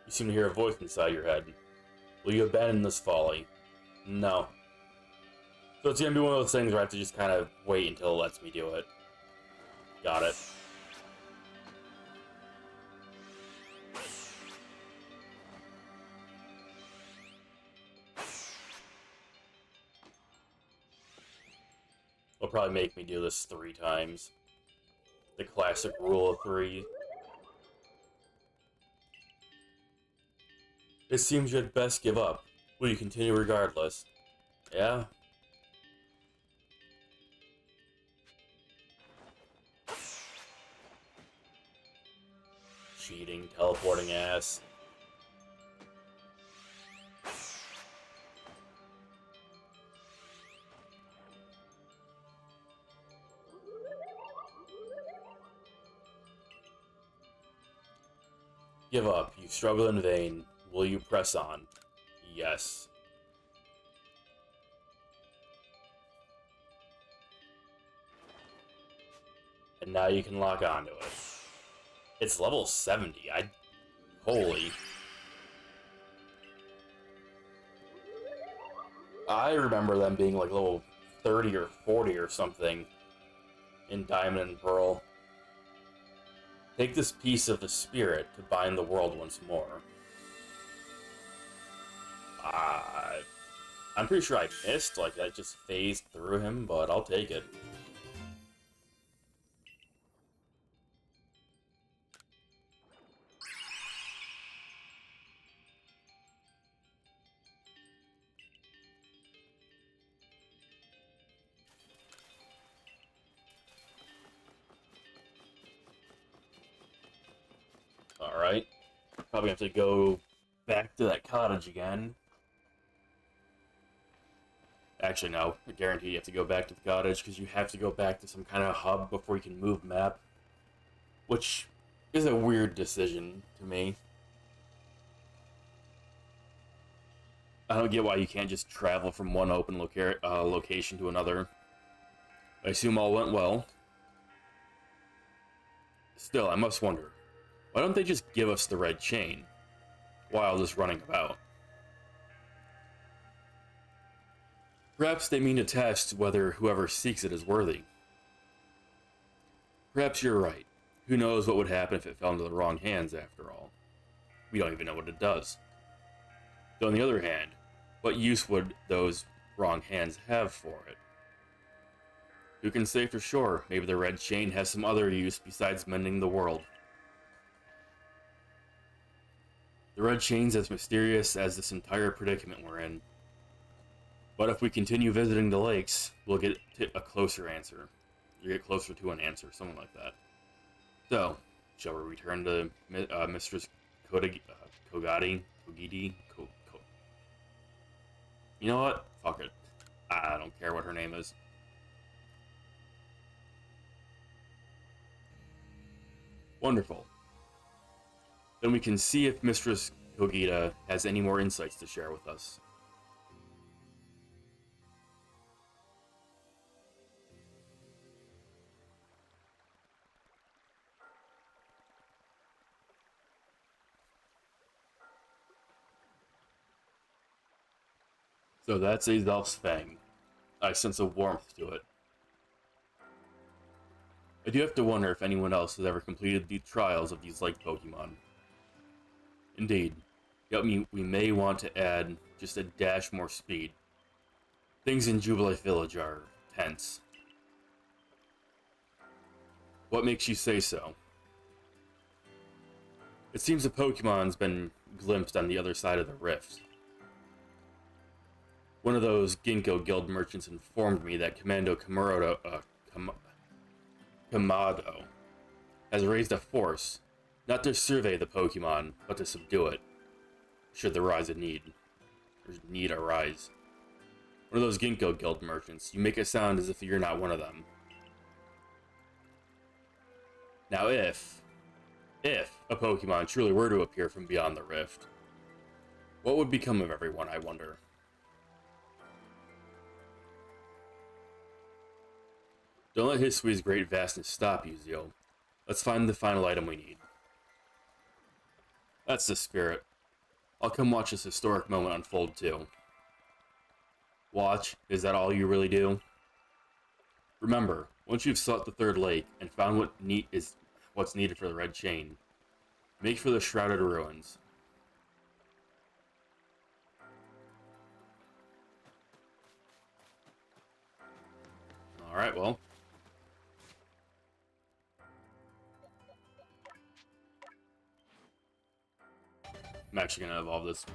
You seem to hear a voice inside your head. Will you abandon this folly? No. So it's gonna be one of those things where I have to just kind of wait until it lets me do it. Got it. It'll probably make me do this 3 times. The classic rule of 3. It seems you had best give up. Will you continue regardless? Yeah? Cheating, teleporting ass. Give up. You struggle in vain. Will you press on? Yes. And now you can lock onto it. It's level 70. Holy. I remember them being like level 30 or 40 or something in Diamond and Pearl. Take this piece of the spirit to bind the world once more. I'm pretty sure I missed, like that just phased through him, but I'll take it. Alright. Probably have to go back to that cottage again. Actually, no. I guarantee you have to go back to the cottage, because you have to go back to some kind of hub before you can move map. Which is a weird decision to me. I don't get why you can't just travel from one open location to another. I assume all went well. Still, I must wonder, why don't they just give us the red chain while just running about? Perhaps they mean to test whether whoever seeks it is worthy. Perhaps you're right. Who knows what would happen if it fell into the wrong hands after all? We don't even know what it does. Though on the other hand, what use would those wrong hands have for it? Who can say for sure? Maybe the red chain has some other use besides mending the world. The red chain's as mysterious as this entire predicament we're in. But if we continue visiting the lakes, we'll get a closer answer. You get closer to an answer, something like that. So, shall we return to Mistress Kogiti? You know what? Fuck it. I don't care what her name is. Wonderful. Then we can see if Mistress Kogita has any more insights to share with us. So that's Azelf's Fang. I sense a warmth to it. I do have to wonder if anyone else has ever completed the trials of these lake Pokemon. Indeed, yet we may want to add just a dash more speed. Things in Jubilee Village are tense. What makes you say so? It seems a Pokemon's been glimpsed on the other side of the rift. One of those Ginkgo Guild merchants informed me that Kamado has raised a force, not to survey the Pokemon, but to subdue it, should the need arise. One of those Ginkgo Guild merchants. You make it sound as if you're not one of them. Now if a Pokemon truly were to appear from beyond the rift, What would become of everyone, I wonder? Don't let history's great vastness stop you, Zio. Let's find the final item we need. That's the spirit. I'll come watch this historic moment unfold too. Watch? Is that all you really do? Remember, once you've sought the third lake and found what's needed for the red chain, make for the shrouded ruins. Alright, well. I'm actually gonna evolve this.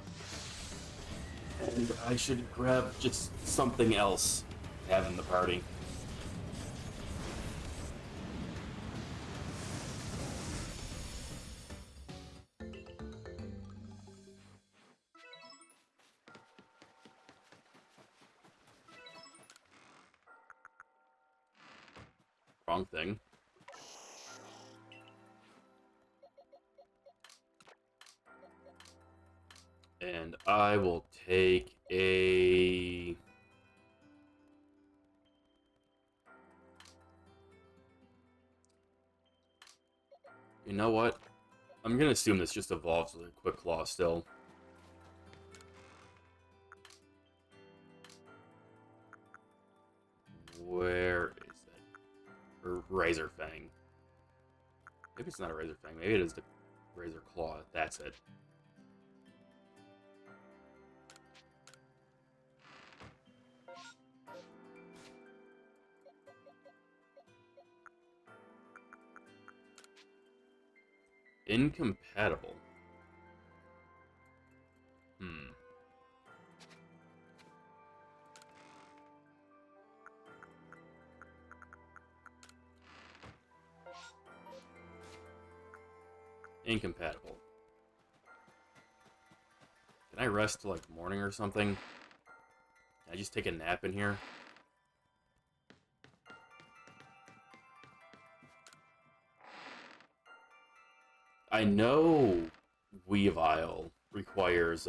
And I should grab just something else to have in the party. Wrong thing. And I will take a... You know what? I'm gonna assume this just evolves with a quick claw still. Where is it? Or Razor Fang. Maybe it's not a Razor Fang. Maybe it is the Razor Claw. That's it. Incompatible. Incompatible. Can I rest till like morning or something? Can I just take a nap in here? I know Weavile requires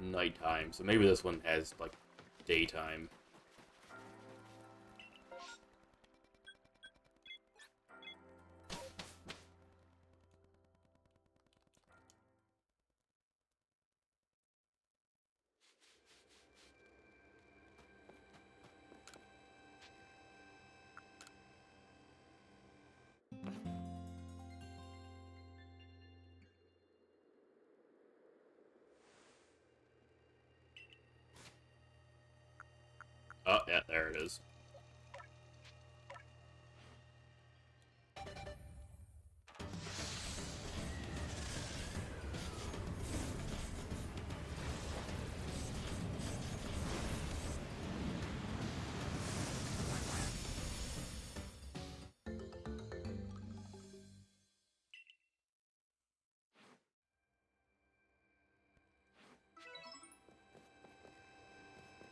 nighttime, so maybe this one has like daytime. Oh, yeah, there it is.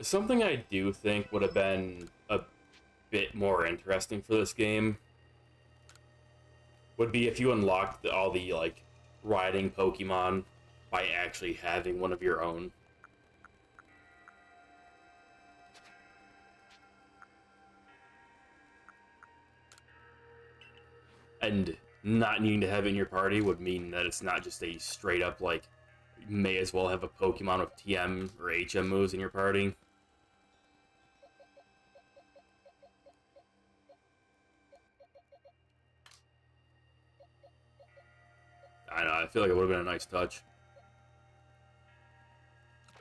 Something I do think would have been a bit more interesting for this game would be if you unlocked all the, like, riding Pokemon by actually having one of your own. And not needing to have it in your party would mean that it's not just a straight up, like, you may as well have a Pokemon with TM or HM moves in your party. I don't know, I feel like it would have been a nice touch.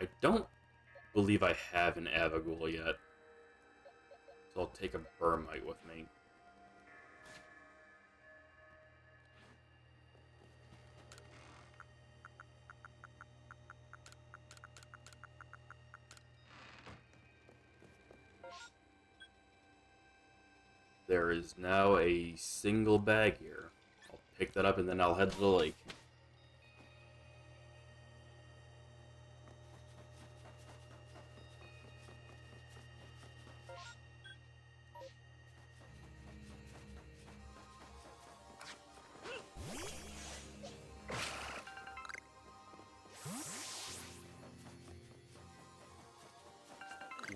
I don't believe I have an Avagul yet. So I'll take a Burmite with me. There is now a single bag here. I'll pick that up and then I'll head to the lake.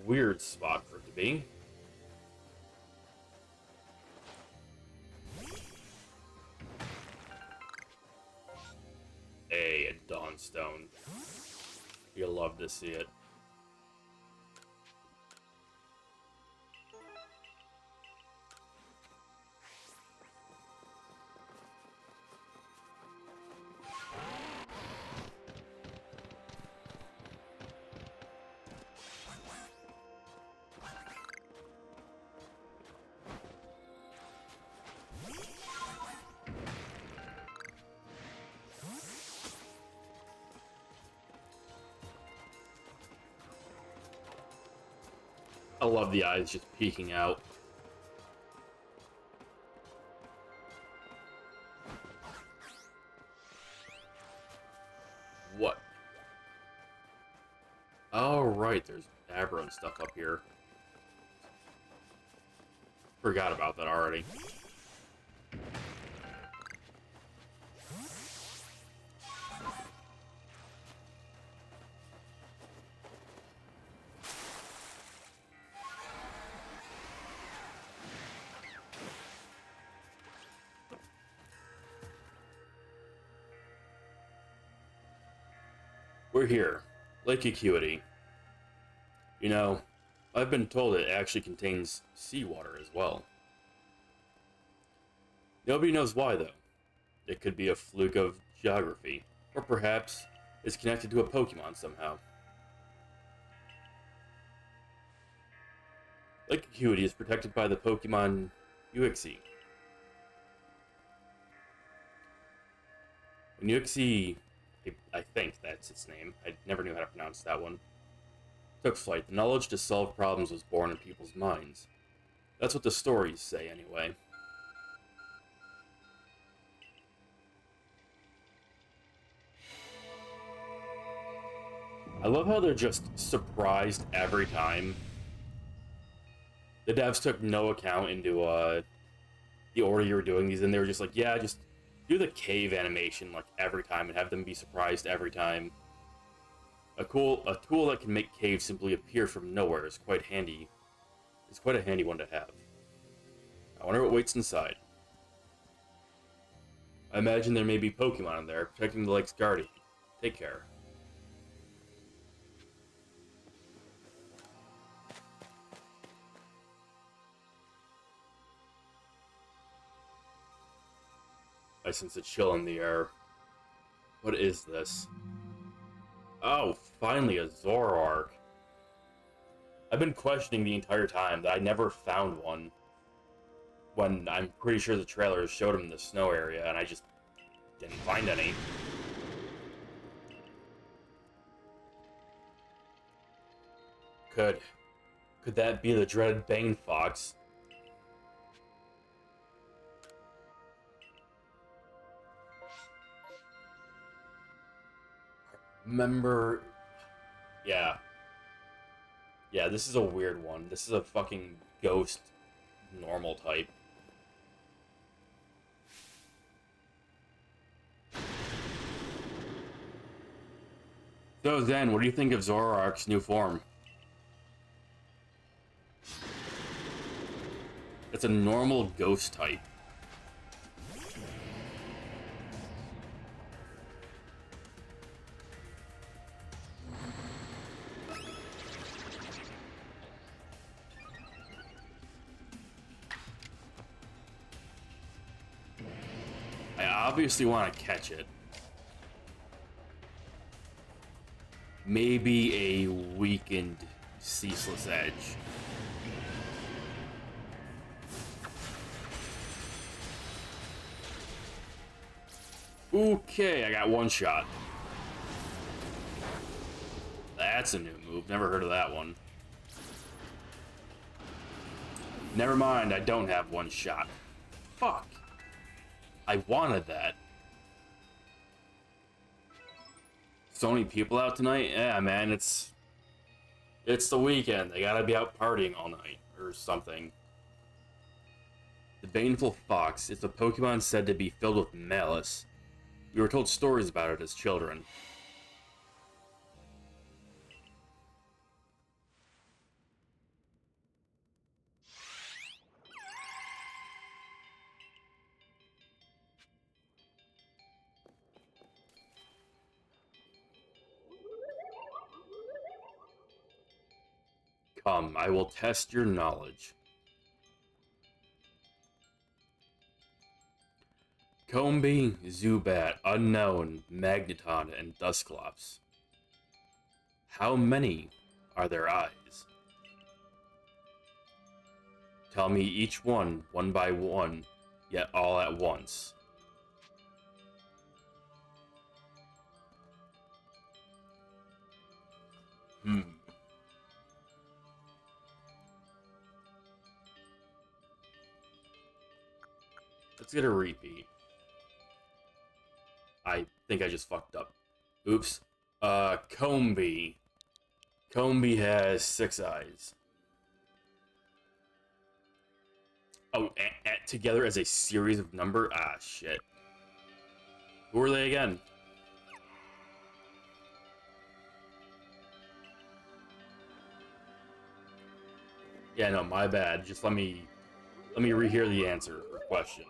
weird spot for it to be. Hey, a Dawnstone. You'll love to see it. I love the eyes just peeking out. What? Oh, right, there's Abra and stuff up here. Forgot about that already. We're here. Lake Acuity. You know, I've been told it actually contains seawater as well. Nobody knows why, though. It could be a fluke of geography, or perhaps it's connected to a Pokémon somehow. Lake Acuity is protected by the Pokémon Uxie. When Uxie, I think that's its name, I never knew how to pronounce that one, took flight, the knowledge to solve problems was born in people's minds. That's what the stories say, anyway. I love how they're just surprised every time. The devs took no account into the order you were doing these, and they were just like, yeah, just do the cave animation like every time and have them be surprised every time. A tool that can make caves simply appear from nowhere is quite handy. It's quite a handy one to have. I wonder what waits inside. I imagine there may be Pokemon in there, protecting the lake's guardian. Take care. I sense a chill in the air. What is this? Oh, finally a Zoroark. I've been questioning the entire time that I never found one. When I'm pretty sure the trailers showed him in the snow area, and I just didn't find any. Could that be the dreaded Bane Fox? Remember... Yeah. Yeah, this is a weird one. This is a fucking ghost normal type. So Zen, what do you think of Zoroark's new form? It's a normal ghost type. I obviously want to catch it. Maybe a weakened Ceaseless Edge. Okay, I got one shot. That's a new move. Never heard of that one. Never mind, I don't have one shot. Fuck. I wanted that. So many people out tonight? Yeah, man, it's the weekend. They gotta be out partying all night, or something. The Baneful Fox is a Pokemon said to be filled with malice. We were told stories about it as children. I will test your knowledge. Combee, Zubat, Unknown, Magneton, and Dusclops. How many are their eyes? Tell me each one by one, yet all at once. Let's get a repeat. I think I just fucked up. Oops. Combee. Combee has 6 eyes. Oh, together as a series of number? Ah, shit. Who are they again? Yeah, no, my bad. Just let me rehear the answer or question.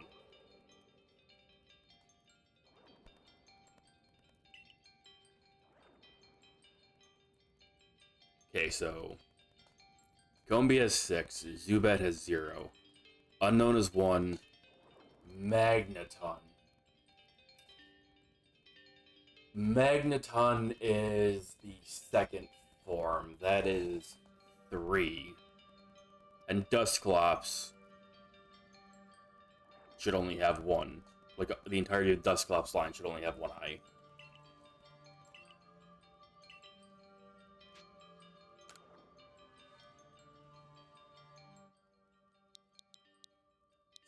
Okay, so Combee has 6, Zubat has 0, Unknown is 1, Magneton. Magneton is the second form. That is 3. And Dusclops should only have 1. Like, the entirety of Dusclops line should only have 1 eye.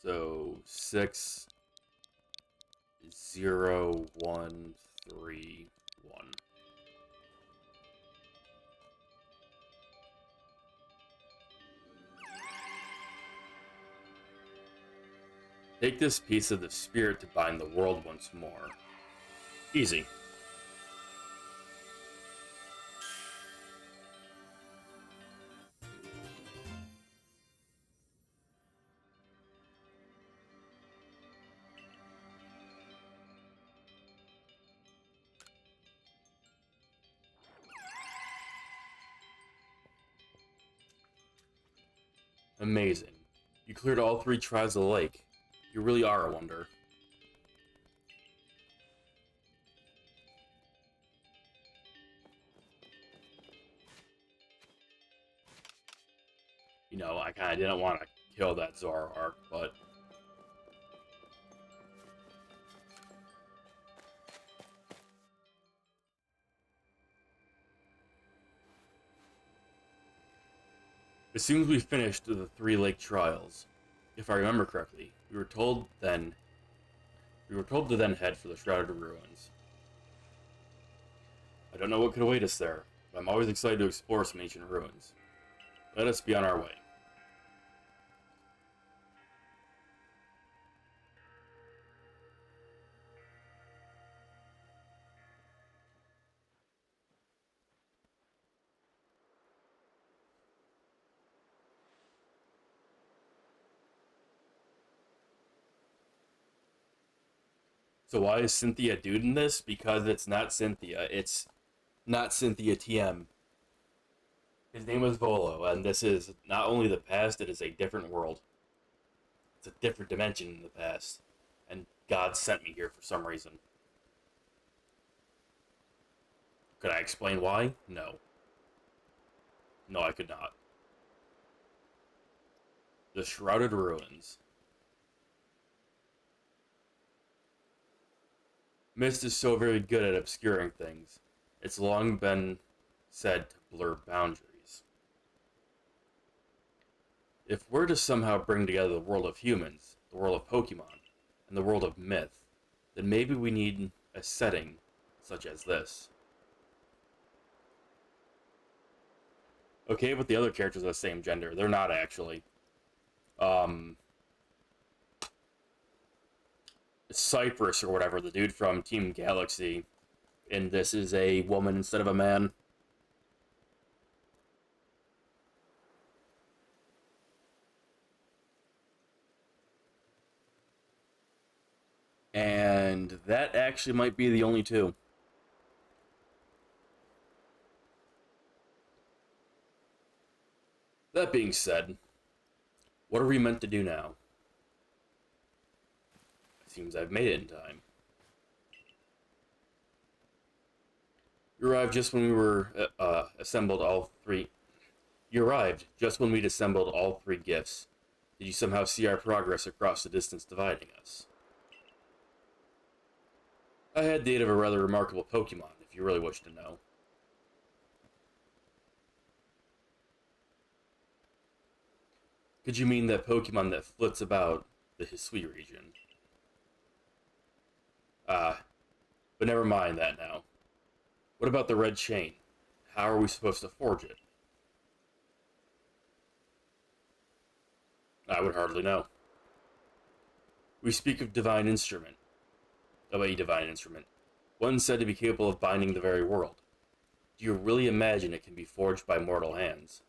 So 6, 0, 1, 3, 1. Take this piece of the spirit to bind the world once more. Easy. Amazing. You cleared all 3 tribes of the lake. You really are a wonder. You know, I kind of didn't want to kill that Zoroark, but... As soon as we finished the 3 lake trials, if I remember correctly, we were told to then head for the Shrouded Ruins. I don't know what could await us there, but I'm always excited to explore some ancient ruins. Let us be on our way. So why is Cynthia dude in this? Because it's not Cynthia. It's not Cynthia TM. His name was Volo, and this is not only the past, it is a different world. It's a different dimension in the past. And God sent me here for some reason. Could I explain why? No. No, I could not. The Shrouded Ruins. Mist is so very good at obscuring things. It's long been said to blur boundaries. If we're to somehow bring together the world of humans, the world of Pokemon, and the world of myth, then maybe we need a setting such as this. Okay, but the other characters are the same gender. They're not actually. Cypress or whatever, the dude from Team Galaxy, and this is a woman instead of a man. And that actually might be the only two. That being said, what are we meant to do now? It seems I've made it in time. You arrived just when we were assembled all three. You arrived just when we'd assembled all three gifts. Did you somehow see our progress across the distance dividing us? I had the aid of a rather remarkable Pokémon, if you really wish to know. Could you mean that Pokémon that flits about the Hisui region? Ah, but never mind that now. What about the red chain? How are we supposed to forge it? I would hardly know. We speak of a divine instrument, one said to be capable of binding the very world. Do you really imagine it can be forged by mortal hands?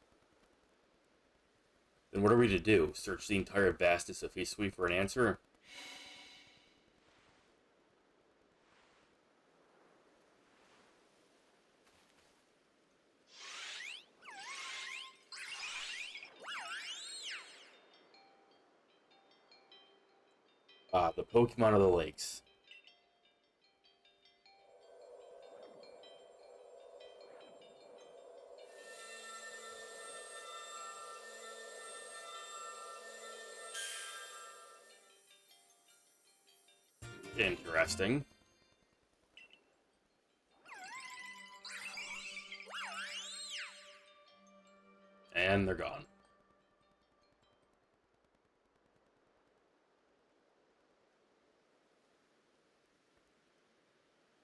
Then what are we to do? Search the entire vastness of Hisui for an answer? Ah, the Pokemon of the lakes. Interesting. And they're gone.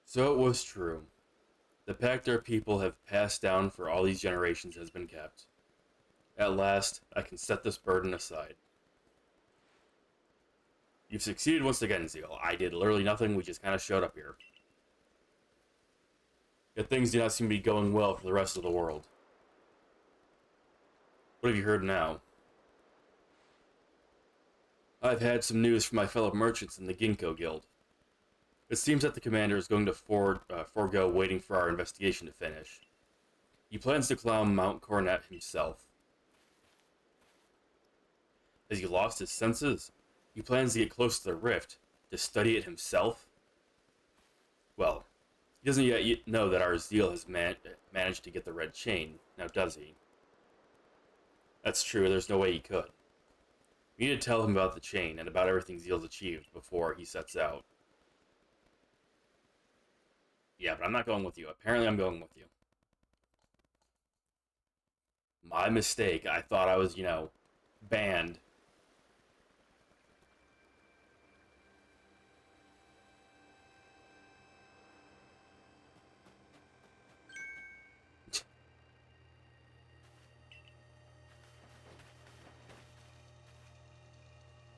So it was true. The pact our people have passed down for all these generations has been kept. At last, I can set this burden aside. You've succeeded once again, Zeal. I did literally nothing, we just kind of showed up here. Yet things do not seem to be going well for the rest of the world. What have you heard now? I've had some news from my fellow merchants in the Ginkgo Guild. It seems that the commander is going to forego waiting for our investigation to finish. He plans to climb Mount Coronet himself. Has he lost his senses? He plans to get close to the rift, to study it himself? Well, he doesn't yet know that our Zeal has managed to get the red chain, now does he? That's true, there's no way he could. We need to tell him about the chain and about everything Zeal's achieved before he sets out. Yeah, but I'm not going with you. Apparently I'm going with you. My mistake. I thought I was, banned.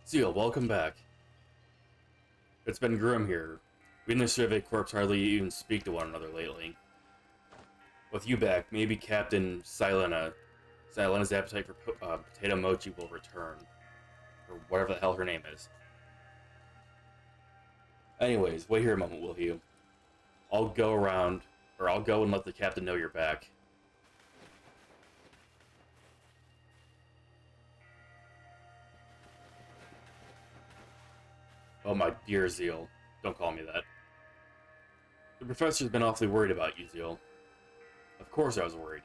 Zeal, welcome back. It's been grim here. We in the Survey Corps hardly even speak to one another lately. With you back, maybe Captain Silena's appetite for potato mochi will return. Or whatever the hell her name is. Anyways, wait here a moment, will you? I'll go and let the captain know you're back. Oh my dear Zeal. Don't call me that. The professor's been awfully worried about you, Zeal. Of course I was worried.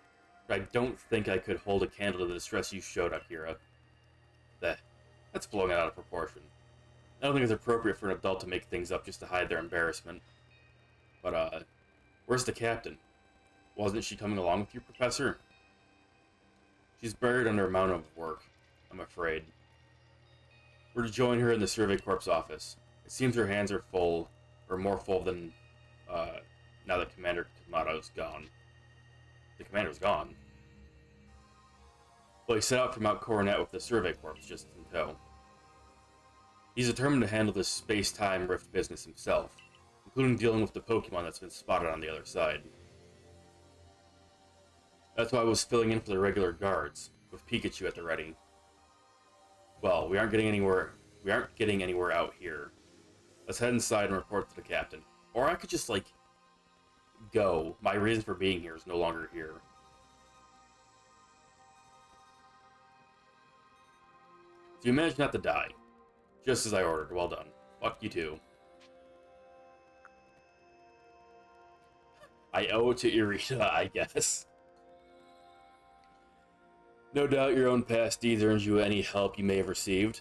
But I don't think I could hold a candle to the distress you showed, Akira. That's blowing it out of proportion. I don't think it's appropriate for an adult to make things up just to hide their embarrassment. But, where's the captain? Wasn't she coming along with you, Professor? She's buried under a mountain of work, I'm afraid. We're to join her in the Survey Corps office. It seems her hands are full, or more full than, now that Commander Kamato's gone. The commander's gone. Well, he set out for Mount Coronet with the Survey Corps just in tow. He's determined to handle this space-time rift business himself, including dealing with the Pokemon that's been spotted on the other side. That's why I was filling in for the regular guards, with Pikachu at the ready. Well, we aren't getting anywhere out here. Let's head inside and report to the captain. Or I could just, go. My reason for being here is no longer here. So you managed not to die. Just as I ordered. Well done. Fuck you too. I owe it to Irita, I guess. No doubt your own past deeds earns you any help you may have received.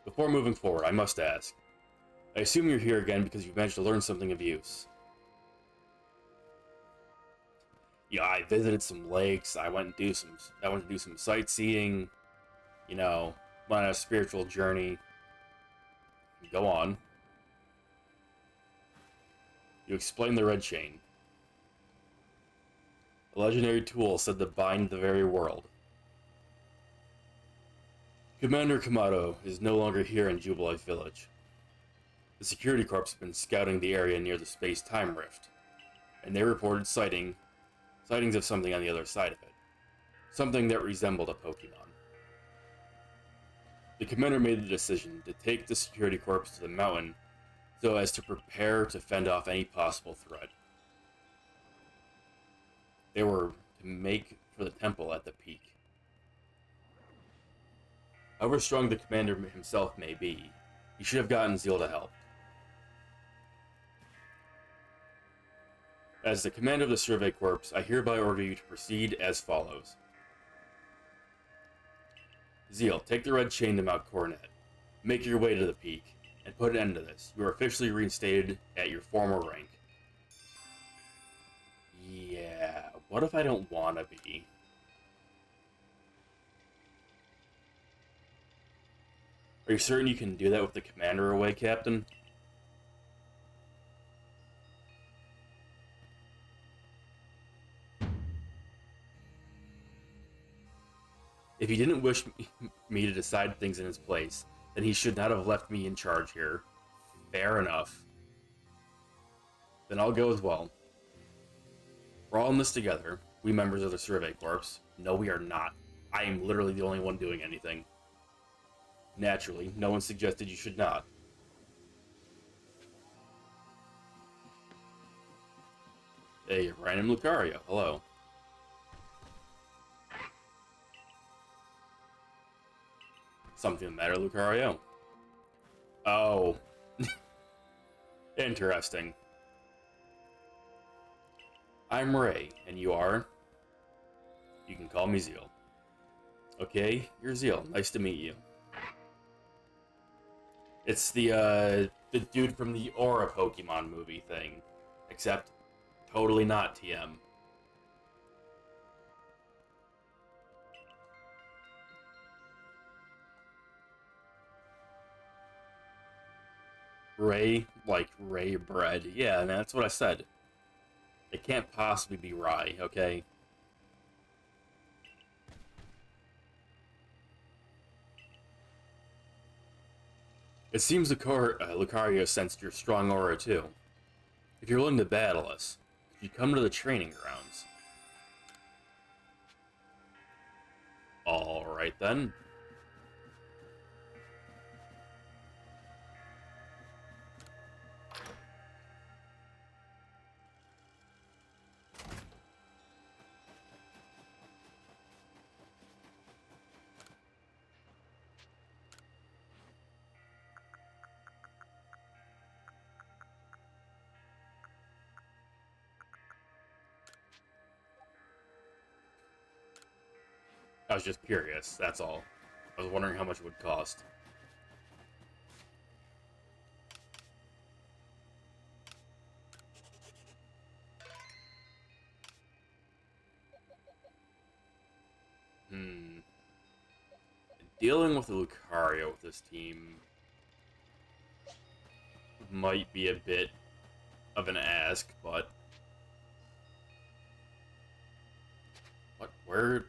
Before moving forward, I must ask. I assume you're here again because you've managed to learn something of use. Yeah, I visited some lakes. I went to do some sightseeing. You know, went on a spiritual journey. Go on. You explained the red chain. A legendary tool said to bind the very world. Commander Kamado is no longer here in Jubilife Village. The security corps have been scouting the area near the space-time rift, and they reported sightings of something on the other side of it. Something that resembled a Pokémon. The commander made the decision to take the security corps to the mountain so as to prepare to fend off any possible threat. They were to make for the temple at the peak. However strong the commander himself may be, he should have gotten Zeal to help. As the commander of the Survey Corps, I hereby order you to proceed as follows. Zeal, take the red chain to Mount Coronet. Make your way to the peak, and put an end to this. You are officially reinstated at your former rank. Yeah, what if I don't want to be? Are you certain you can do that with the commander away, Captain? If he didn't wish me to decide things in his place, then he should not have left me in charge here. Fair enough. Then I'll go as well. We're all in this together, we members of the Survey Corps. No, we are not. I am literally the only one doing anything. Naturally, no one suggested you should not. Hey, random Lucario, hello. Something the matter, Lucario? Oh. Interesting. I'm Ray, and you are? You can call me Zeal. Okay, you're Zeal. Nice to meet you. It's the dude from the Aura Pokemon movie thing. Except, totally not TM. Ray, like Ray bread. Yeah, man, that's what I said. It can't possibly be Rye, okay? It seems Lucario sensed your strong aura too. If you're willing to battle us, you come to the training grounds. Alright then. I was just curious, that's all. I was wondering how much it would cost. Dealing with a Lucario with this team might be a bit of an ask, but... What? Where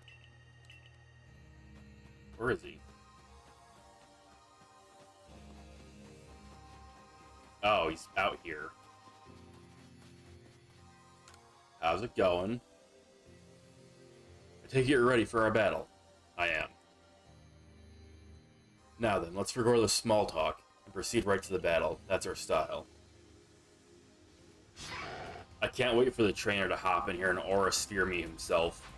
is he? Oh, he's out here. How's it going? I take it you're ready for our battle. I am. Now then, let's forgo the small talk and proceed right to the battle. That's our style. I can't wait for the trainer to hop in here and aura sphere me himself.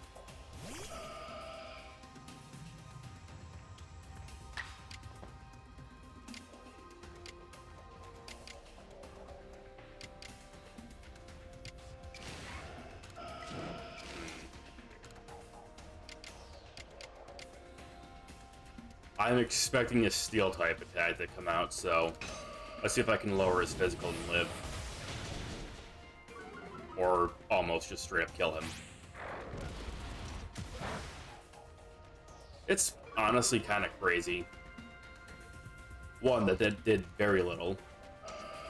I'm expecting a steel type attack to come out, so let's see if I can lower his physical and live. Or almost just straight up kill him. It's honestly kind of crazy. One, that did very little,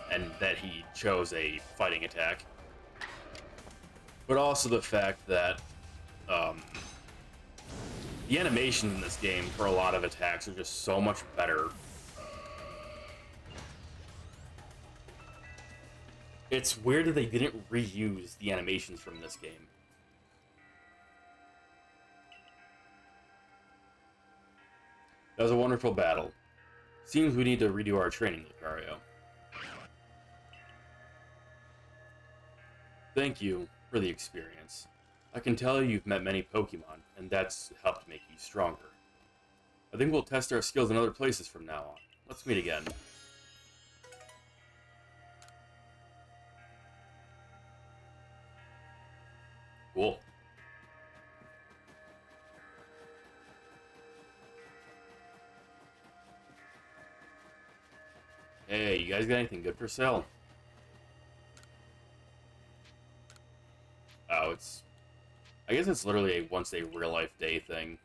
and that he chose a fighting attack. But also the fact that the animations in this game for a lot of attacks are just so much better. It's weird that they didn't reuse the animations from this game. That was a wonderful battle. Seems we need to redo our training, Lucario. Thank you for the experience. I can tell you've met many Pokémon, and that's helped make you stronger. I think we'll test our skills in other places from now on. Let's meet again. Cool. Hey, you guys got anything good for sale? Oh, it's... I guess it's literally a once a real-life day thing.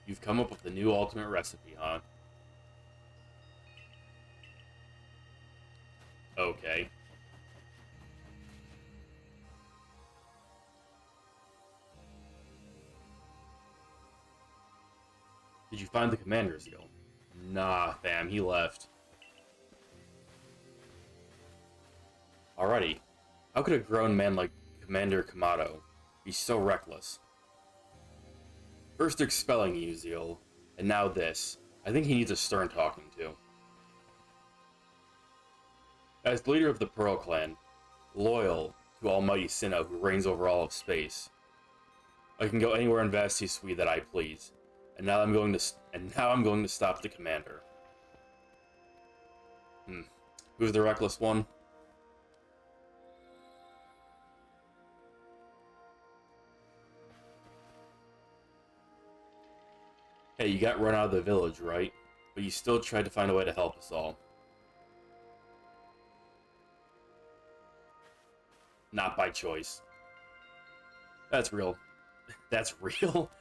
You've come up with the new ultimate recipe, huh? Okay. Did you find the commander's seal? Nah, fam, he left. Alrighty. How could a grown man like Commander Kamado be so reckless? First expelling you, Zeal, and now this. I think he needs a stern talking to. As leader of the Pearl Clan, loyal to Almighty Sinnoh who reigns over all of space, I can go anywhere in Vasti Suite that I please. And now I'm going to stop the commander. Who's the reckless one? Hey, you got run out of the village, right? But you still tried to find a way to help us all. Not by choice. That's real. That's real?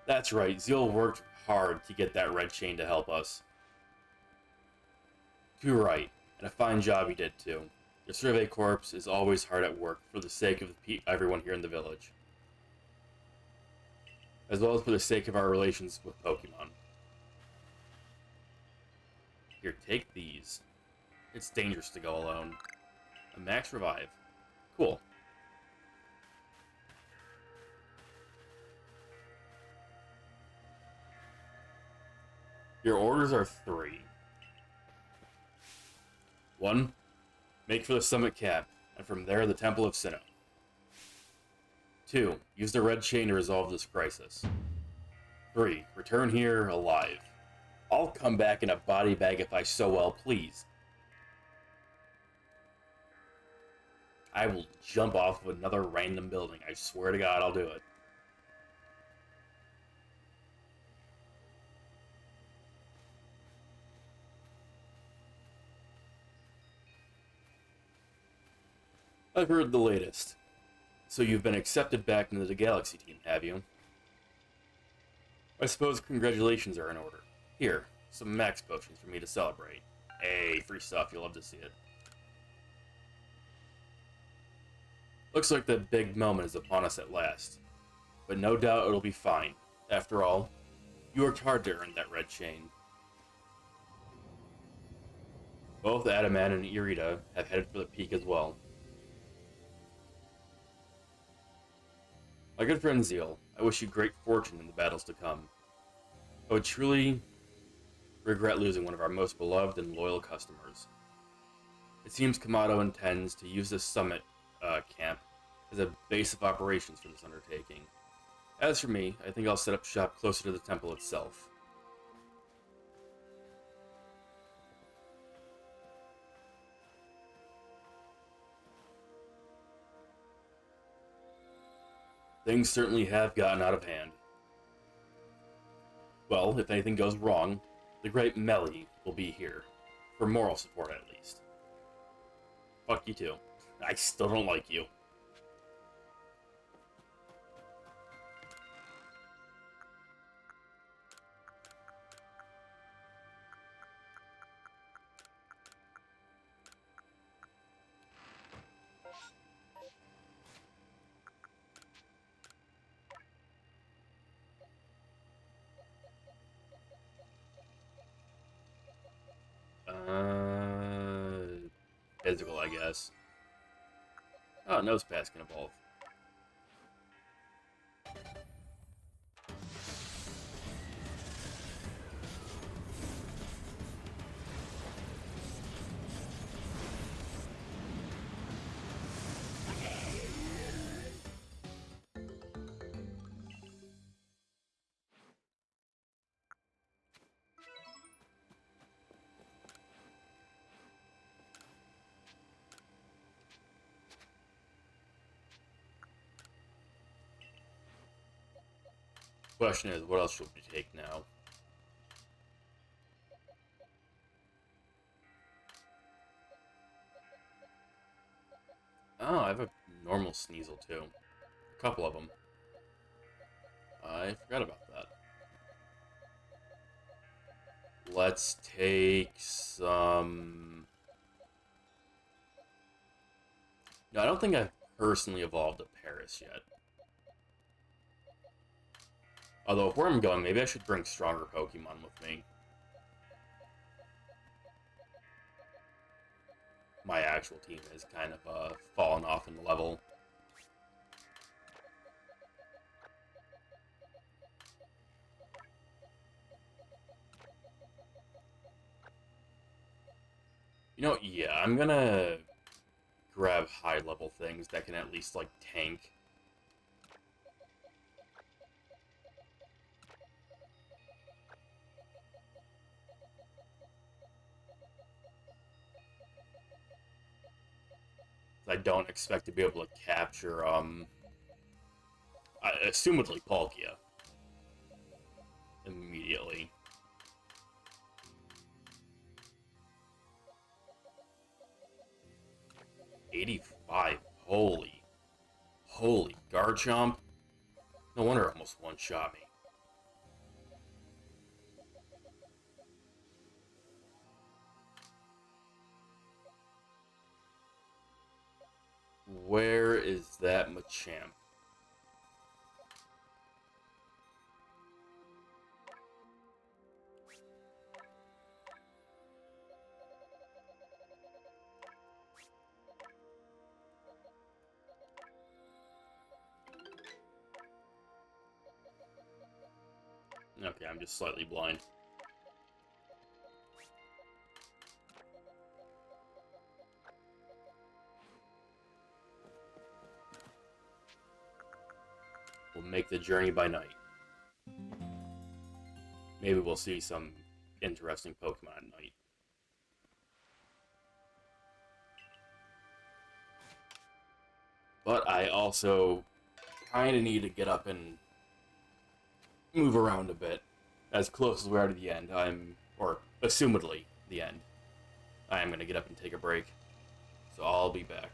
That's right, Zeal worked hard to get that red chain to help us. Too right, and a fine job he did too. Your survey corps is always hard at work for the sake of everyone here in the village. As well as for the sake of our relations with Pokemon. Here, take these. It's dangerous to go alone. A max revive. Cool. Your orders are 3. 1. Make for the summit cap, and from there the Temple of Sinnoh. 2. Use the red chain to resolve this crisis. 3. Return here alive. I'll come back in a body bag if I so well please. I will jump off of another random building. I swear to God, I'll do it. I've heard the latest. So you've been accepted back into the Galaxy team, have you? I suppose congratulations are in order. Here, some max potions for me to celebrate. Hey, free stuff, you'll love to see it. Looks like the big moment is upon us at last. But no doubt it'll be fine. After all, you worked hard to earn that red chain. Both Adaman and Irida have headed for the peak as well. My good friend Zeal, I wish you great fortune in the battles to come. I would truly regret losing one of our most beloved and loyal customers. It seems Kamado intends to use this summit camp as a base of operations for this undertaking. As for me, I think I'll set up shop closer to the temple itself. Things certainly have gotten out of hand. Well, if anything goes wrong, the great Melly will be here. For moral support, at least. Fuck you too. I still don't like you. Physical, I guess. Oh, Nosepass can evolve. Question is, what else should we take now? Oh, I have a normal Sneasel too. A couple of them. I forgot about that. Let's take some... No, I don't think I've personally evolved a Paris yet. Although, where I'm going, maybe I should bring stronger Pokemon with me. My actual team has kind of fallen off in level. You know, yeah, I'm gonna grab high-level things that can at least, like, tank. I don't expect to be able to capture, assumedly Palkia. Immediately. $85. Holy Garchomp. No wonder it almost one-shot me. Where is that Machamp? Okay, I'm just slightly blind. We'll make the journey by night. Maybe we'll see some interesting Pokemon at night. But I also kind of need to get up and move around a bit. As close as we are to the end, or assumedly the end, I am going to get up and take a break. So I'll be back.